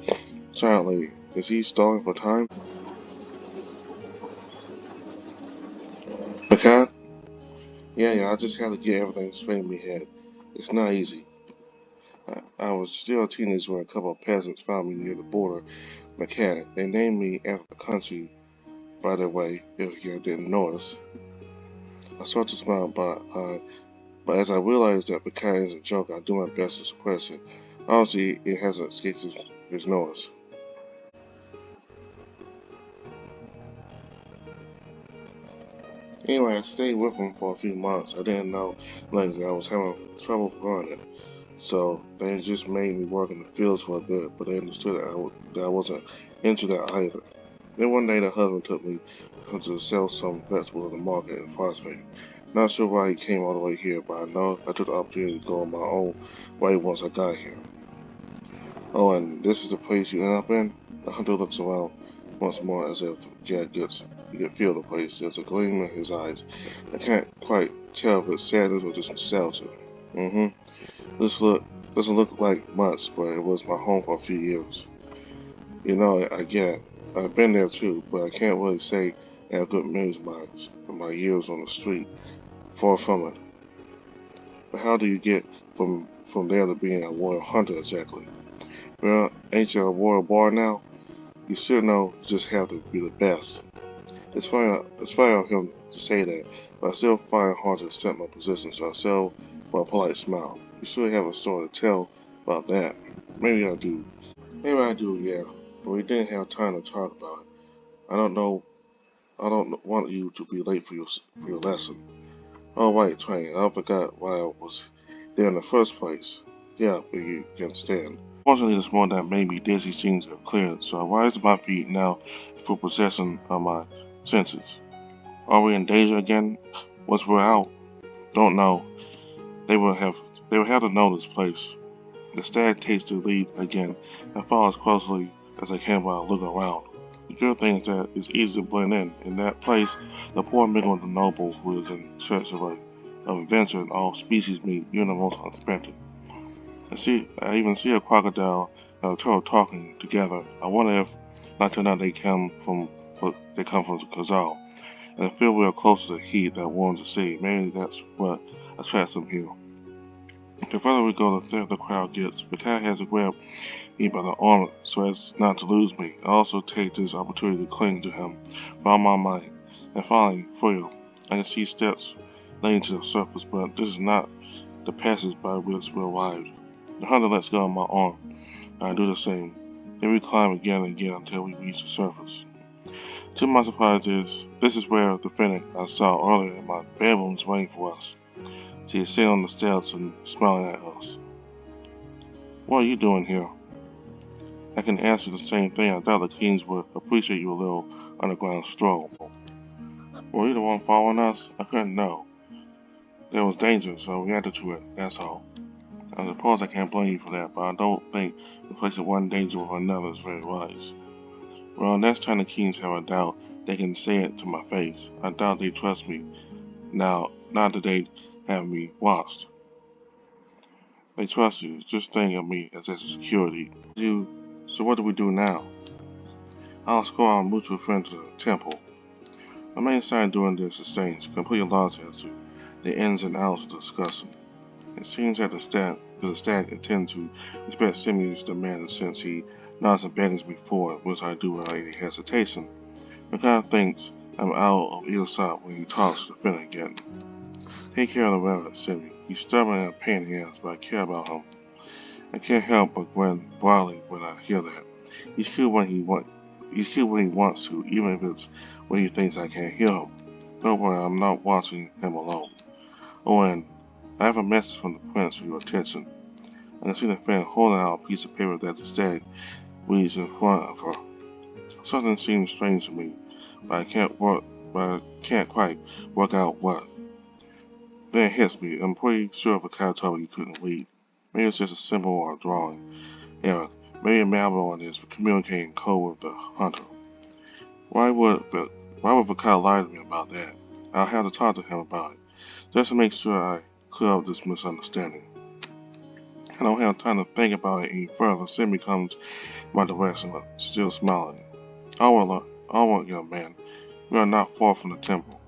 silently. Is he stalling for time? Vekad? Yeah, I just had to get everything straight in my head. It's not easy. I was still a teenager when a couple of peasants found me near the border mechanic. They named me after the country, by the way, if you didn't notice. I started to smile, but as I realized that Vekad is a joke, I do my best to suppress it. Honestly, it hasn't escaped his notice. Anyway, I stayed with him for a few months. I didn't know language. I was having trouble learning. So they just made me work in the fields for a bit, but they understood that I wasn't into that either. Then one day the husband took me to sell some vegetables at the market in Phosphate. Not sure why he came all the way here, but I know I took the opportunity to go on my own way once I got here. Oh, and this is the place you end up in? The hunter looks around once more as if he could feel the place. There's a gleam in his eyes. I can't quite tell if it's sadness or just nostalgia. Mm-hmm. This doesn't look like much, but it was my home for a few years. You know, I get it. I've been there too, but I can't really say I have good memories of my years on the street. Far from it. But how do you get from there to being a royal hunter exactly? Well, ain't you a royal bar now? You should know you just have to be the best. It's funny of him to say that, but I still find it hard to accept my position, so I say with a polite smile. You should have a story to tell about that. Maybe I do. Maybe I do, yeah. But we didn't have time to talk about it. I don't know. I don't want you to be late for your lesson. Oh, right, Twain. I forgot why I was there in the first place. Yeah, but you can understand. Fortunately, this morning that made me dizzy seems to have cleared, so I rise to my feet now for possession of my senses. Are we in danger again? Once we're out? Don't know. They will have to know this place. The stag takes the lead again and follows closely as I can while looking around. The good thing is that it's easy to blend in. In that place, the poor mingle with the noble who is in search of adventure and all species meet, even the most unexpected. I even see a crocodile and a turtle talking together. I wonder if not tonight they come from Kazal. And I feel we are close to the heat that warms the sea. Maybe that's what attracts them here. The further we go, the thicker the crowd gets. The cat has to grab me by the arm so as not to lose me. I also take this opportunity to cling to him with all my might. And finally, Frio. I can see steps leading to the surface, but this is not the passage by which we arrived. The hunter lets go of my arm, and I do the same. Then we climb again and again until we reach the surface. To my surprise, this is where the fennec I saw earlier in my bedroom is waiting for us. She is sitting on the steps and smiling at us. What are you doing here? I can answer the same thing. I doubt the Kings would appreciate your little underground stroll. Were you the one following us? I couldn't know. There was danger, so we reacted to it, that's all. I suppose I can't blame you for that, but I don't think replacing one danger with another is very wise. Well, next time the Kings have a doubt, they can say it to my face. I doubt they trust me now, not that they have me watched. They trust you, just think of me as their security. So what do we do now? I'll escort our mutual friend to the temple. My main sign during this exchange completely lost as to the ins and outs of the discussion. It seems that the stag intends to respect Simeon's demand since he nods and beckons me forward, which I do without any hesitation. Vekad thinks I'm out of earshot when he talks to Finn again. Take care of the rabbit, Simeon. He's stubborn and a pain in the ass, but I care about him. I can't help but grin broadly when I hear that. He's cool when he wants to, even if it's when he thinks I can't hear him. Don't worry, I'm not watching him alone. Oh, and I have a message from the prince for your attention. I can see the fan holding out a piece of paper that the stag reads in front of her. Something seems strange to me, but I can't quite work out what. Then it hits me. I'm pretty sure Vekad told me you couldn't read. Maybe it's just a symbol or a drawing. Eric, maybe a Malborn is communicating code with the hunter. Why would Vekad lie to me about that? I'll have to talk to him about it, just to make sure I clear up this misunderstanding. I don't have time to think about it any further. Simi comes my direction, still smiling. Onward, young man. We are not far from the temple.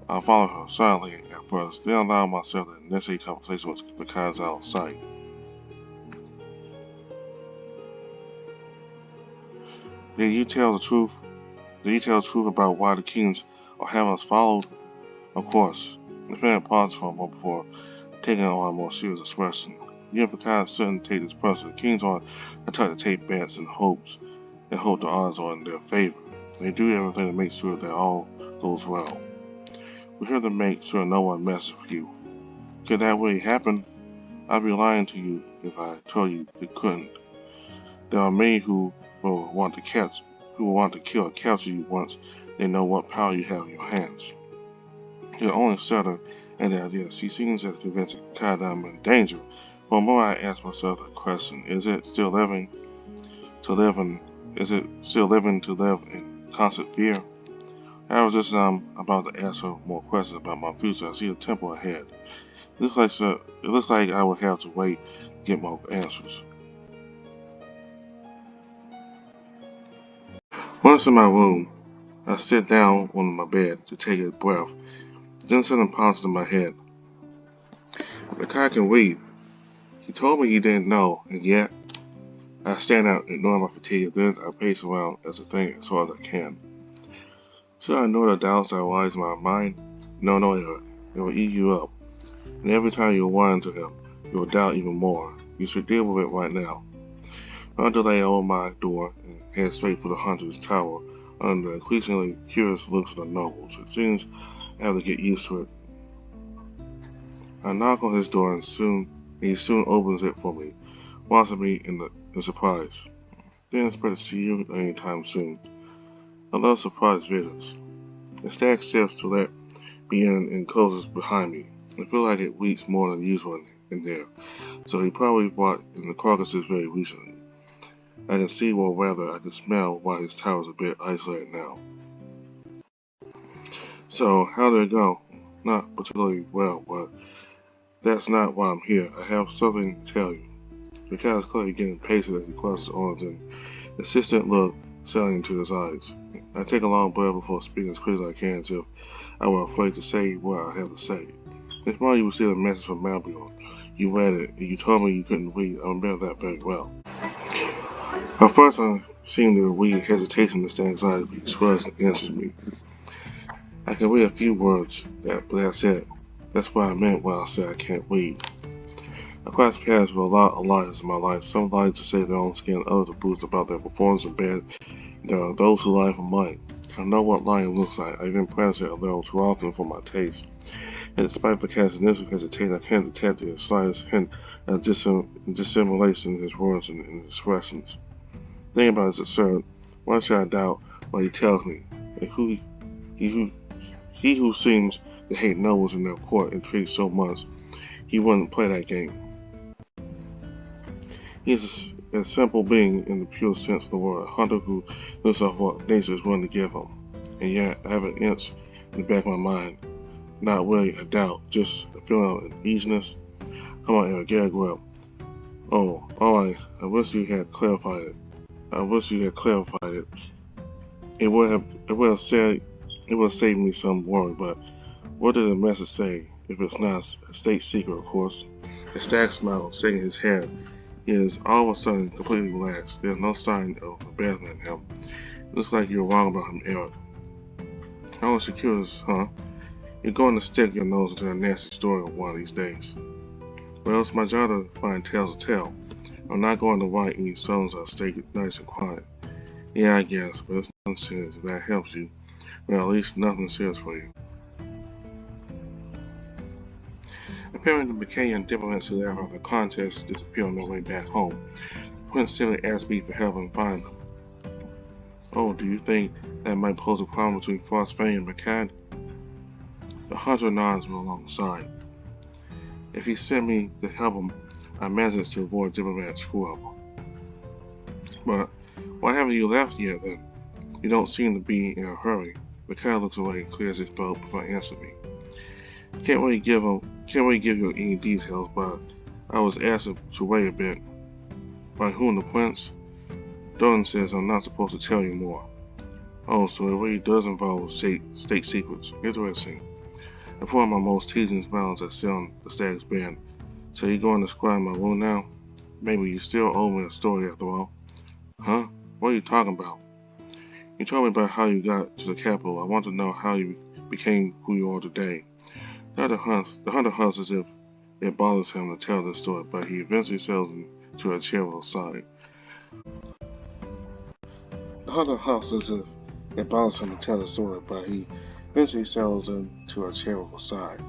I followed her silently at first, then allowed myself to initiate conversation with Vekad's out of sight. Did you tell the truth? Did you tell the truth about why the kings are having us followed? Of course. The fan paused for a moment before taking on a more serious expression. You and Vekad shouldn't take this personally. The kings aren't the type to take bets and hope the odds are in their favor. They do everything to make sure that all goes well. We're here to make sure no one messes with you. Could that really happen? I'd be lying to you if I told you it couldn't. There are many who will want to kill or capture you once they know what power you have in your hands. You're only settled at the idea. She seems as convinced that I'm in danger. For a moment I ask myself the question, is it still living to live in constant fear? However, just as I'm about to ask her more questions about my future, I see a temple ahead. It looks like I will have to wait to get more answers. Once in my room, I sit down on my bed to take a breath. Then something pops in my head. Vekad can read. He told me he didn't know, and yet I stand up, ignoring my fatigue. Then I pace around as as far as I can. Should I ignore the doubts that arise in my mind? No, Eric. It will eat you up. And every time you run to him, you will doubt even more. You should deal with it right now. Not delay, I open my door and head straight for the hunter's tower under the increasingly curious looks of the nobles. It seems I have to get used to it. I knock on his door and he soon opens it for me, watching me in surprise. Didn't expect to see you anytime soon. I love surprise visits. The stag steps to let me in and closes behind me. I feel like it weeps more than usual in there, so he probably brought in the carcasses very recently. I can see, or rather, I can smell why his tower is a bit isolated now. So, how did it go? Not particularly well, but that's not why I'm here. I have something to tell you. Vekad is clearly getting impatient as he crosses his arms and the insistent look settling into his eyes. I take a long breath before speaking as quickly as I can, as if I were afraid to say what I have to say. This morning you received a message from Malborn. You read it, and you told me you couldn't read. I remember that very well. At first I seemed to read hesitation and anxiety to be expressed and answers me. I can read a few words, but that's it. That's what I meant when I said I can't read. I crossed paths with a lot of liars in my life. Some lie to save their own skin, others to boost about their performance in bed. There are those who lie for money. I know what lying looks like. I've been practicing it a little too often for my taste. And despite Vekad's initial hesitation, I can't detect the slightest hint of dissimulation in his words and expressions. The thing about it is absurd. Why should I doubt what he tells me? And he who seems to hate nobles in their court and treats so much, he wouldn't play that game. He is a simple being in the pure sense of the word, a hunter who lives off what nature is willing to give him. And yet, I have an inch in the back of my mind, not really a doubt, just a feeling of uneasiness. Come on, Eric, get a grip. Oh, alright, I wish you had clarified it. It would have saved me some worry, but what did the message say? If it's not a state secret, of course. The stag smiled, shaking his head. He is all of a sudden completely relaxed. There's no sign of embarrassment in him. It looks like you're wrong about him, Eric. How insecure is, huh? You're going to stick your nose into a nasty story one of these days. Well, it's my job to find tales to tell. I'm not going to write any songs or stay nice and quiet. Yeah, I guess, but it's nothing serious. If that helps you, well, at least nothing serious for you. Apparently, the Bacadian diplomats who left after the contest disappeared on their way back home. The prince simply asked me for help in finding them. Oh, do you think that might pose a problem between Frost Fang and Vekad? The hunter nods me alongside. If he sent me to help him, I imagine it's to avoid diplomatic screw-up. But why haven't you left yet then? You don't seem to be in a hurry. Vekad looks away and clears his throat before answering me. Can't really give you any details, but I was asked to wait a bit. By whom, the prince? Dolan says I'm not supposed to tell you more. Oh, so it really does involve state secrets. Interesting. I put on my most teasing smile as I sit on the stag's band. So you going to describe my wound now? Maybe you still owe me a story after all. Huh? What are you talking about? You told me about how you got to the capital. I want to know how you became who you are today. The hunter hunts as if it bothers him to tell this story, but he eventually settles into a cheerful side. The hunter hunts as if it bothers him to tell the story, but he eventually settles into a cheerful side.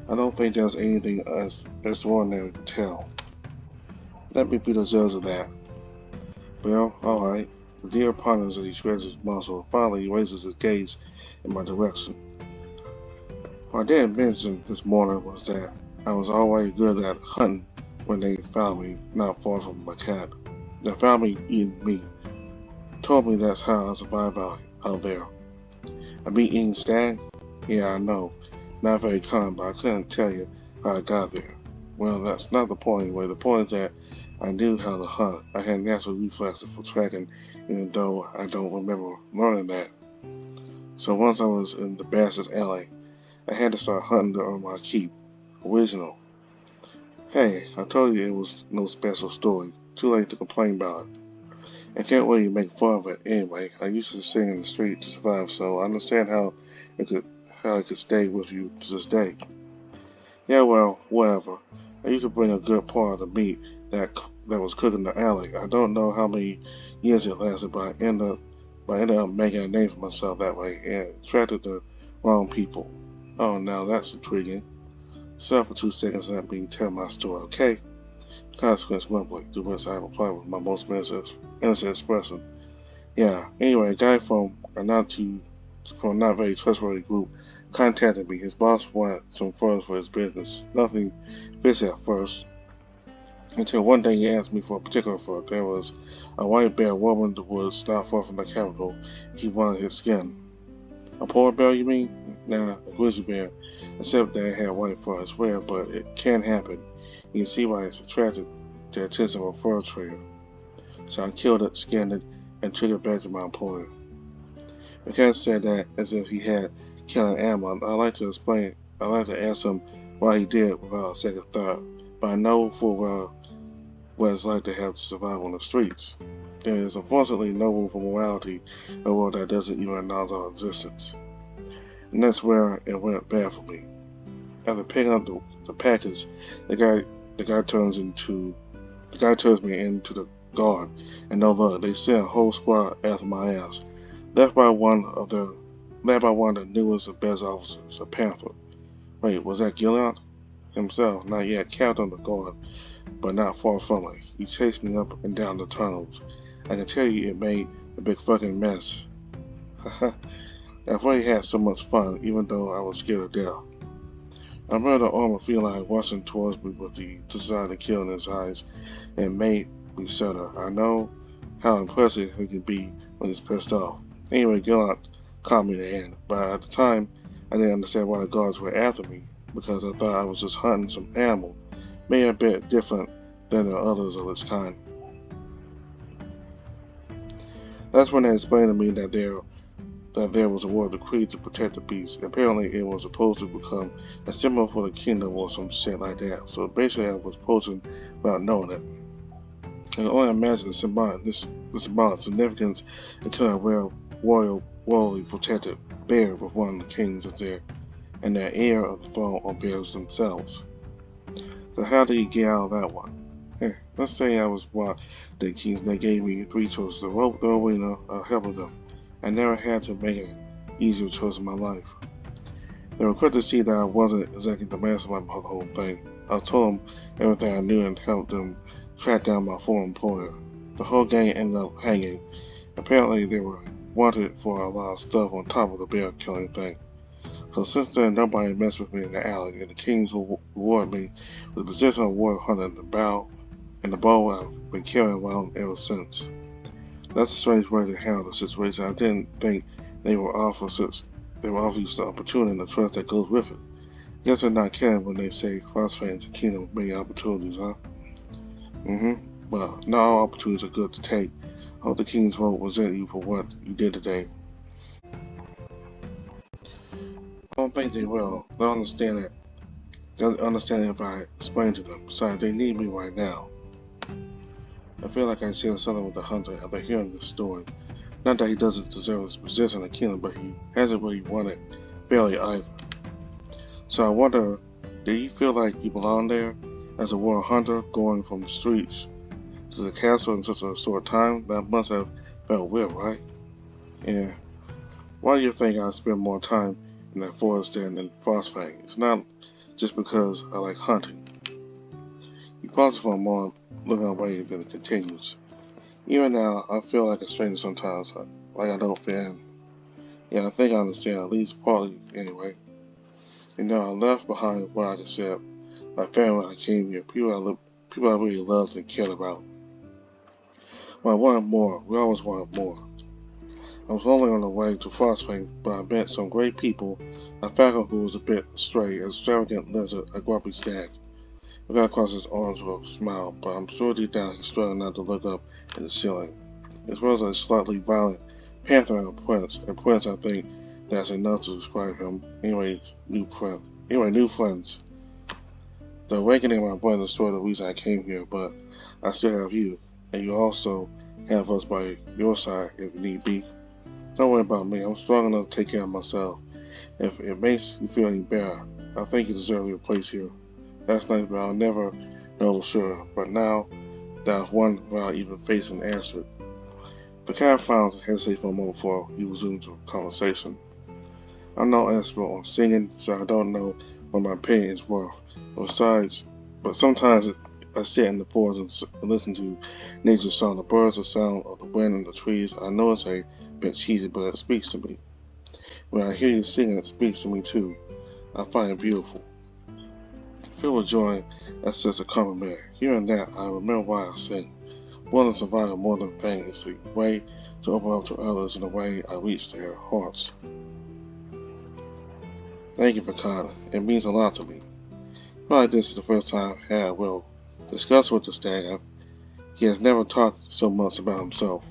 I don't think there's anything extraordinary to tell. Let me be the judge of that. Well, alright. The deer ponders as he stretches his muscle and finally raises his gaze in my direction. What I didn't mention this morning was that I was always good at hunting when they found me not far from my camp. They found me eating meat. Told me that's how I survived out there. A meat-eating stag? Yeah, I know. Not very common, but I couldn't tell you how I got there. Well, that's not the point anyway. The point is that I knew how to hunt. I had natural reflexes for tracking, even though I don't remember learning that. So once I was in the bastard's alley, I had to start hunting to earn my keep. Original. Hey, I told you it was no special story. Too late to complain about it. I can't really make fun of it anyway. I used to sing in the street to survive, so I understand how it could stay with you to this day. Yeah, well, whatever. I used to bring a good part of the meat that was cooked in the alley. I don't know how many years it lasted, but I ended up making a name for myself that way and attracted the wrong people. Oh, now that's intriguing. Stop for 2 seconds and let me tell my story, okay? Consequence mumbling, to which I replied with my most innocent expression. Yeah, anyway, a guy from a not very trustworthy group contacted me. His boss wanted some funds for his business. Nothing fishy at first, until one day he asked me for a particular fur. There was a white bear roaming the woods not far from the capital. He wanted his skin. A polar bear, you mean? Nah, a grizzly bear, except that it had white fur. I swear, but it can happen. You can see why it's attracted the attention of a fur trader. So I killed it, skinned it, and took it back to my employer. The cat said that as if he had killed an animal. I like to ask him why he did it without a second thought. But I know full well what it's like to have to survive on the streets. There is unfortunately no room for morality in a world that doesn't even acknowledge our existence. And that's where it went bad for me. After picking up the package, the guy turns me into the guard, and no luck. They sent a whole squad after my ass, led by one of the newest and best officers, a panther. Wait, was that Gilliard? Himself, not yet, captain of the guard, but not far from it. He chased me up and down the tunnels. I can tell you it made a big fucking mess. I've already had so much fun, even though I was scared to death. I remember the armored feline rushing towards me with the desire to kill in his eyes, and made me shudder. I know how impressive he can be when he's pissed off. Anyway, Gilliard caught me in the end, but at the time, I didn't understand why the guards were after me, because I thought I was just hunting some animal, maybe a bit different than the others of its kind. That's when they explained to me that there was a royal decree to protect the beast. Apparently, it was supposed to become a symbol for the kingdom or some shit like that. So basically, I was poaching without knowing it. I can only imagine the symbolic significance in killing a royally protected bear with one of the kings of and the heir of the throne or bears themselves. So how did he get out of that one? Let's say I was one of the kings and they gave me 3 choices: a rope, the arena, or help with them. I never had to make an easier choice in my life. They were quick to see that I wasn't exactly the mastermind behind the whole thing. I told them everything I knew and helped them track down my former employer. The whole gang ended up hanging. Apparently they were wanted for a lot of stuff on top of the bear killing thing. So since then, nobody messed with me in the alley, and the Kings will reward me with the position of Warrior Hunter and the bow I've been carrying around ever since. That's a strange way to handle the situation. I didn't think they were offer you the opportunity and the trust that goes with it. Guess they're not kidding when they say Crossfade is a kingdom of many opportunities, huh? Well, not all opportunities are good to take. I hope the Kings won't resent you for what you did today. I don't think they will. They'll understand it. They'll understand it if I explain to them. Besides, they need me right now. I feel like I share something with the hunter after hearing this story. Not that he doesn't deserve his position in the kingdom, but he hasn't really won it fairly either. So I wonder, do you feel like you belong there as a warrior hunter going from the streets to the castle in such a short time? That must have felt weird, right? Yeah. Why do you think I spend more time in that forest than in Frostfang? It's not just because I like hunting. He pauses for a moment, looking away, then it continues. Even now, I feel like a stranger sometimes, like I don't fit in. Yeah, I think I understand, at least partly anyway. You know, I left behind what I consider my family when I came here, people I really loved and cared about. But I wanted more, we always wanted more. I was only on the way to Frostfang, but I met some great people, a falcon who was a bit astray, an extravagant lizard, a grumpy stag. Vekad crossed his arms with a smile, but I'm sure deep down he's struggling not to look up at the ceiling. As well as a slightly violent panther and a prince, I think that's enough to describe him. Anyway, new friends. The awakening of my brother destroyed the reason I came here, but I still have you, and you also have us by your side if need be. Don't worry about me, I'm strong enough to take care of myself. If it makes you feel any better, I think you deserve your place here. That's nice, but I'll never know for sure. But now that I've won without even facing an answer, Vekad found to hesitate for a moment before he resumed the conversation. I'm no expert on singing, so I don't know what my opinion is worth. But sometimes I sit in the forest and listen to nature's song, the birds, the sound of the wind and the trees. I know it's a bit cheesy, but it speaks to me. When I hear you singing, it speaks to me too. I find it beautiful. Filled with joy, that's just a compliment. Hearing that, I remember why I sing. Wanting to survive a more than thing is a way to open up to others in a way I reach their hearts. Thank you, Vekad. It means a lot to me. I feel like this is the first time I will discuss with the stag. He has never talked so much about himself.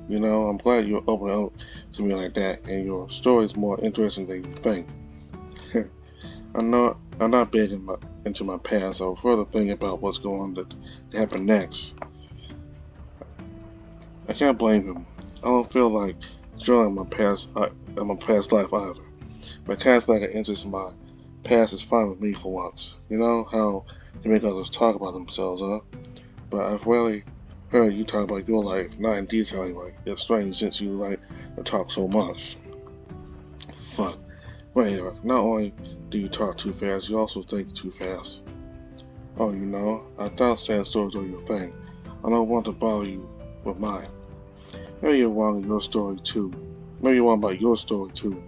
You know, I'm glad you're opening up to me like that, and your story is more interesting than you think. I'm not big into my past, so further thinking about what's going to happen next. I can't blame him. I don't feel like dwelling my past life either. My cat's like an interest in my past is fine with me for once. You know how to make others talk about themselves, huh? But I've rarely heard you talk about your life, not in detail anyway. It's strange since you like to talk so much. Fuck. Wait, not only do you talk too fast, you also think too fast. Oh, you know, I thought sad stories were your thing. I don't want to bother you with mine. Maybe you're wrong in your story too. Maybe you're wrong about your story too.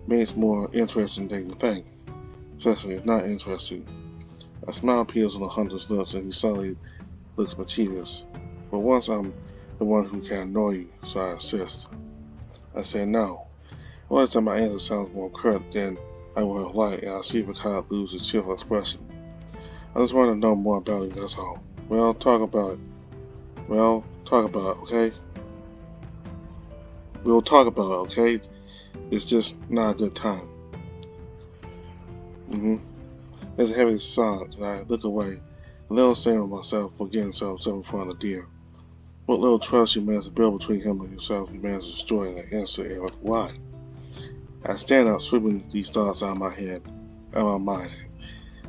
Maybe it's more interesting than you think. Trust me, it's not interesting. A smile appears on the hunter's lips and he suddenly looks mischievous. But once I'm the one who can annoy you, so I insist. I say no. Only time my answer sounds more curt than I would have liked, and I see Vekad lose his cheerful expression. I just want to know more about you, that's all. Well, talk about it, okay? We'll talk about it, okay? It's just not a good time. There's a heavy silence, and I look away, a little ashamed of myself for getting myself in front of the deer. What little trust you managed to build between him and yourself, you managed to destroy in an instant, and why? I stand up, sweeping these thoughts out of my head, out of my mind.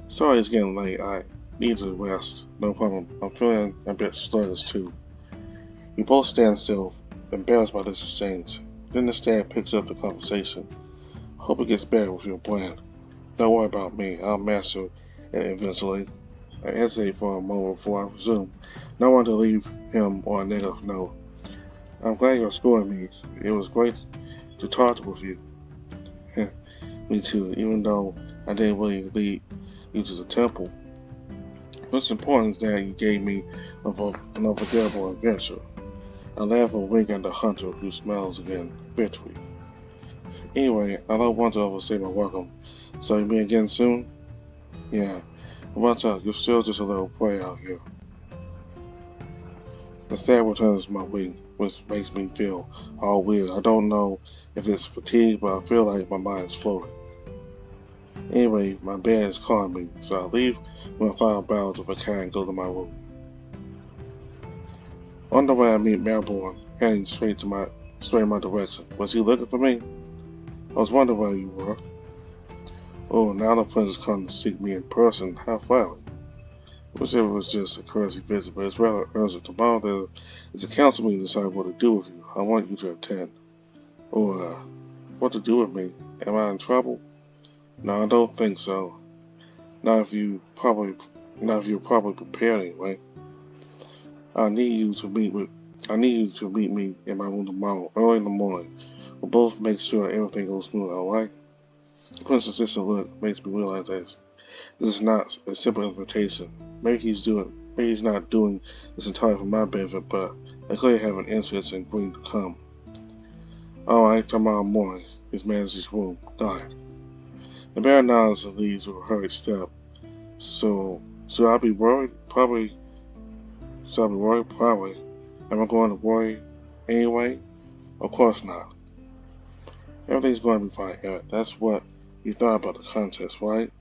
Sorry it's getting late, I need to rest. No problem, I'm feeling a bit sluggish too. We both stand still, embarrassed by this exchange. Then the stag picks up the conversation. Hope it gets better with your plan. Don't worry about me. I'll master it eventually. I hesitated for a moment before I resumed. No one to leave him on a negative note. I'm glad you're schooling me. It was great to talk with you. Me too, even though I didn't really lead you to the temple. What's important is that you gave me an unforgettable adventure. I laugh and wink at the hunter who smiles again. Victory. Anyway, I don't want to overstay my welcome. So you meet again soon? Yeah. Watch out, you're still just a little prey out here. The stab returns my wing, which makes me feel all weird. I don't know if it's fatigue, but I feel like my mind is floating. Anyway, my bed is calling me, so I leave when I final bow to Vekad and go to my room. On the way I meet Melbourne, heading straight in my direction. Was he looking for me? I was wondering where you were. Oh, now the prince has come to seek me in person. How flattering. I wish it was just a courtesy visit, but it's rather urgent. Tomorrow there is a council meeting to decide what to do with you. I want you to attend. Or, what to do with me? Am I in trouble? No, I don't think so. Not if you're properly prepared anyway. I need you to meet me in my room tomorrow, early in the morning. We'll both make sure everything goes smooth, alright? The prince's insistent look makes me realize that this is not a simple invitation. Maybe he's not doing this entirely for my benefit, but I clearly have an interest in agreeing to come. Alright, tomorrow morning, His Majesty's room. Got it. The bear nods and leaves with a hurried step. So I'll be worried? Probably. Probably. Am I going to worry anyway? Of course not. Everything's going to be fine, Eric. That's what you thought about the contest, right?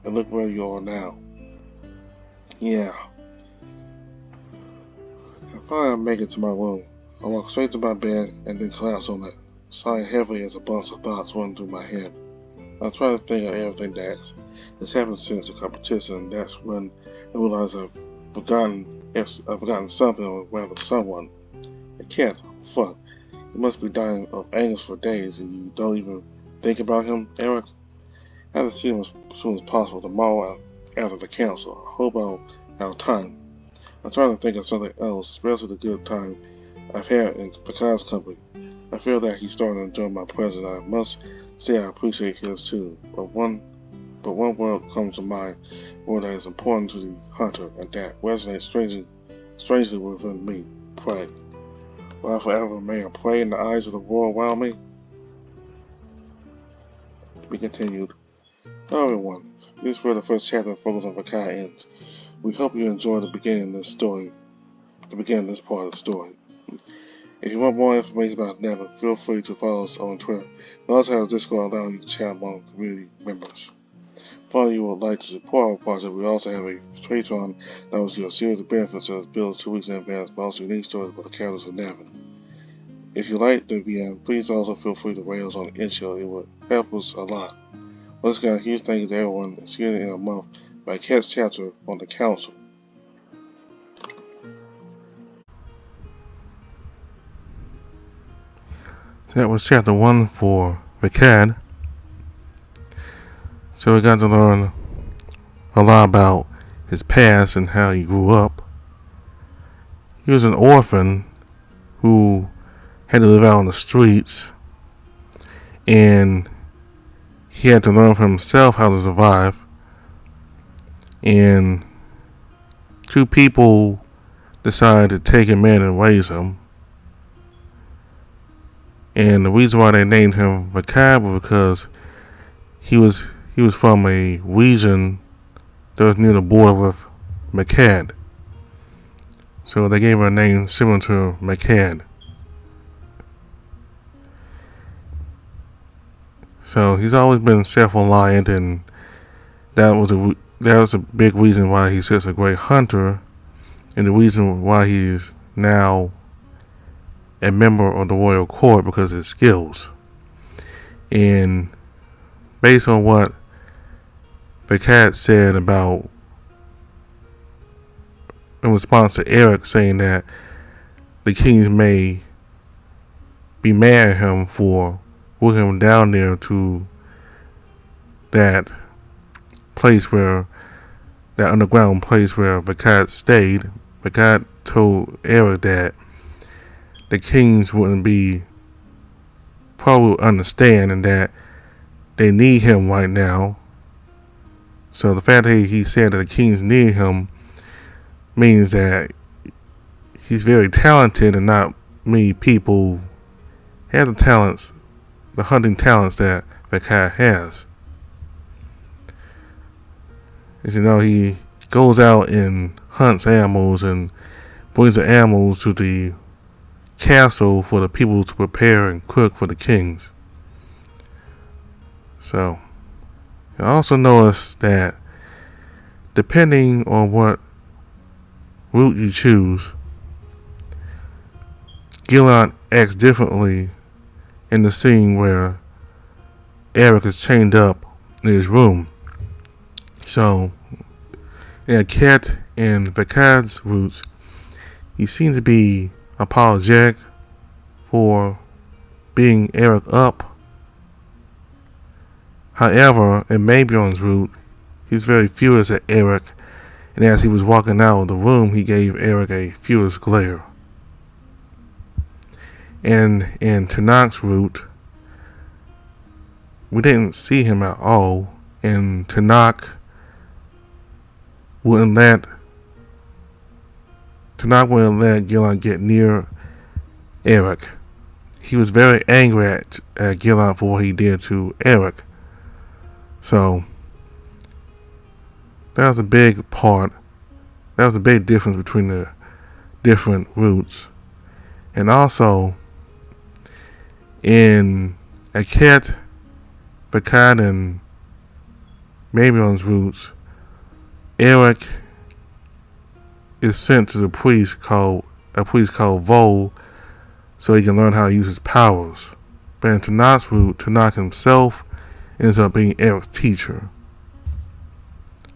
And look where you are now. Yeah. I finally make it to my room. I walk straight to my bed and then collapse on it, sighing heavily as a bunch of thoughts run through my head. I try to think of everything that's happened since the competition, and that's when I realize I've forgotten something, or rather someone. A cat. Fuck. You must be dying of anguish for days, and you don't even think about him, Eric? I have to see him as soon as possible tomorrow after the council. I hope I'll have time. I'm trying to think of something else, especially the good time I've had in Vekad's company. I feel that he's starting to enjoy my presence. I must say I appreciate his too. But one word comes to mind, one that is important to the hunter, and that resonates strangely within me. Prey. Will I forever remain a prey in the eyes of the world around me? To be continued. Hello everyone. This is where the first chapter of Focus on Vekad ends. We hope you enjoy the beginning of this part of the story. If you want more information about NeveN, feel free to follow us on Twitter. We also have a Discord allowing you to chat among community members. If all you would like to support our project, we also have a Patreon that offers you a series of benefits such as bills 2 weeks in advance, but also unique stories about the characters of NeveN. If you like the VM, please also feel free to rate us on Itch.io. It would help us a lot. Once again, a huge thank you to everyone that's here in a month by Cat's chapter on the council. That was chapter 1 for Vekad. So we got to learn a lot about his past and how he grew up. He was an orphan who had to live out on the streets, and he had to learn for himself how to survive. And 2 people decided to take him in and raise him. And the reason why they named him Vekad was because he was from a region that was near the border with Vekad. So they gave him a name similar to Vekad. So he's always been self-reliant, and that was a big reason why he's such a great hunter, and the reason why he's now a member of the royal court, because of his skills. And based on what Vekad said about, in response to Eric saying that the kings may be mad at him for working him down there to that that underground place where Vekad stayed. Vekad told Eric that the kings probably understand and that they need him right now. So the fact that he said that the kings need him means that he's very talented, and not many people have the hunting talents that Vekad has. As you know, he goes out and hunts animals and brings the animals to the castle for the people to prepare and cook for the kings. So, you also notice that depending on what route you choose, Gillan acts differently in the scene where Eric is chained up in his room. So, in Cat and Vekad's routes, he seems to be apologetic for beating Eric up. However, in Maybjorn's route, he's very furious at Eric, and as he was walking out of the room, he gave Eric a furious glare. And in Tanak's route, we didn't see him at all, and Tanak wouldn't let Gillan get near Eric. He was very angry at Gillan for what he did to Eric. So that was a big difference between the different routes. And also in Aket, Vekad, and Maybjorn's routes, Eric is sent to a priest called Vol, so he can learn how to use his powers. But in Tanak's route, Tanak himself ends up being Eric's teacher.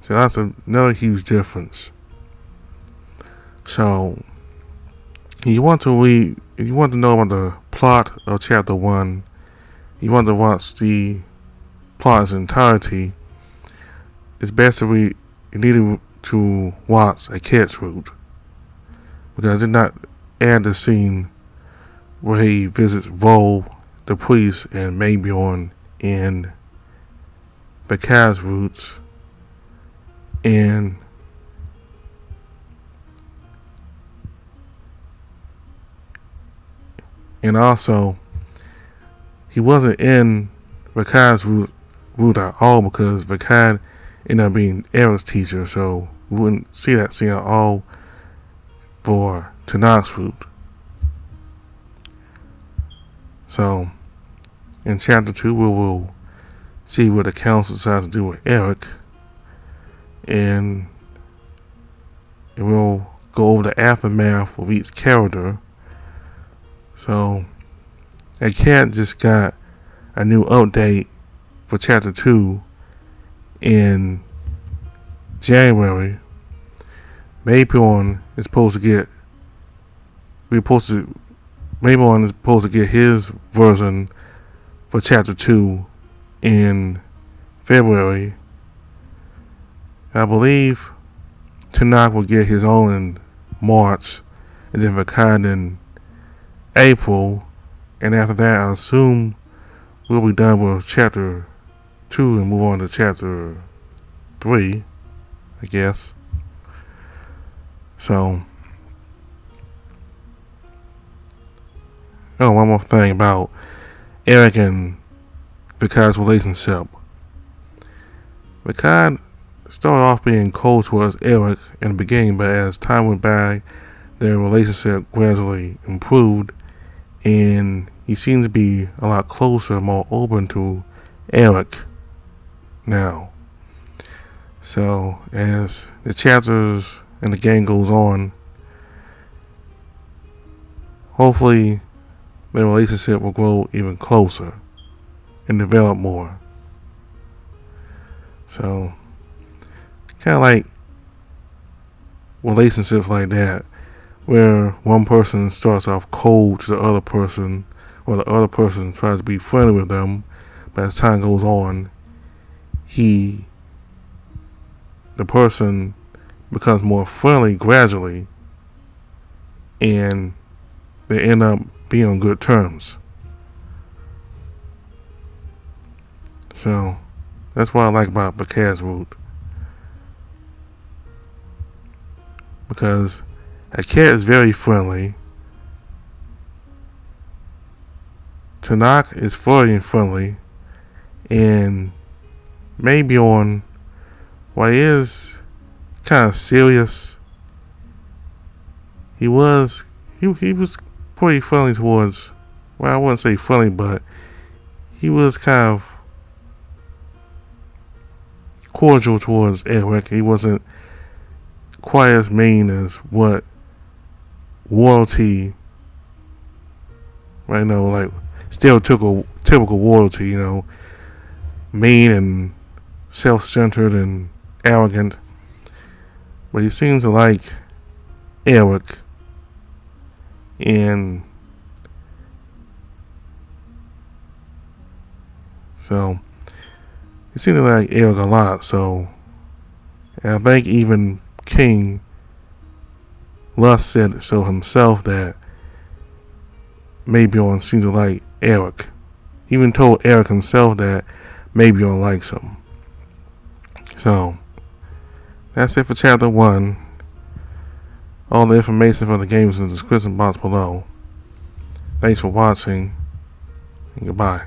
So that's another huge difference. So if you want to know about the plot of chapter 1, you want to watch the plot in its entirety, it's best you need to watch a cat's route, because I did not add the scene where he visits Vol, the priest, and Maybjorn in Vekad's routes, and also he wasn't in Vekad's route at all, because Vekad ended up being Eric's teacher, so we wouldn't see that scene at all for Tanak's route. So in chapter 2 we will see what the council decides to do with Eric, and we'll go over the aftermath of each character. So a cat just got a new update for chapter 2 in January. Maybjorn is supposed to get his version for chapter 2 in February. I believe Tanak will get his own in March, and then Vekad in April, and after that I assume we'll be done with chapter 2 and move on to chapter 3, I guess. So, one more thing about Eric and Vekad's relationship. Vekad started off being cold towards Eric in the beginning, but as time went by, their relationship gradually improved, and he seems to be a lot closer, more open to Eric now. So as the chapters and the game goes on, hopefully their relationship will grow even closer and develop more. So kind of like relationships like that, where one person starts off cold to the other person, or the other person tries to be friendly with them, but as time goes on, he the person becomes more friendly gradually, and they end up being on good terms. So that's what I like about Vekad's route, because a cat is very friendly. Tanakh is flirty and friendly, and maybe on what is kind of serious, he was pretty friendly towards. Well, I wouldn't say friendly, but he was kind of cordial towards Eric. He wasn't quite as mean as what royalty, right now, like stereotypical royalty, mean and self-centered and arrogant. But he seems to like Eric, and so he seemed to like Eric a lot. So, and I think even King Lust said so himself that Mabion seems to like Eric. He even told Eric himself that Mabion likes him. So that's it for chapter 1. All the information for the game is in the description box below. Thanks for watching, and goodbye.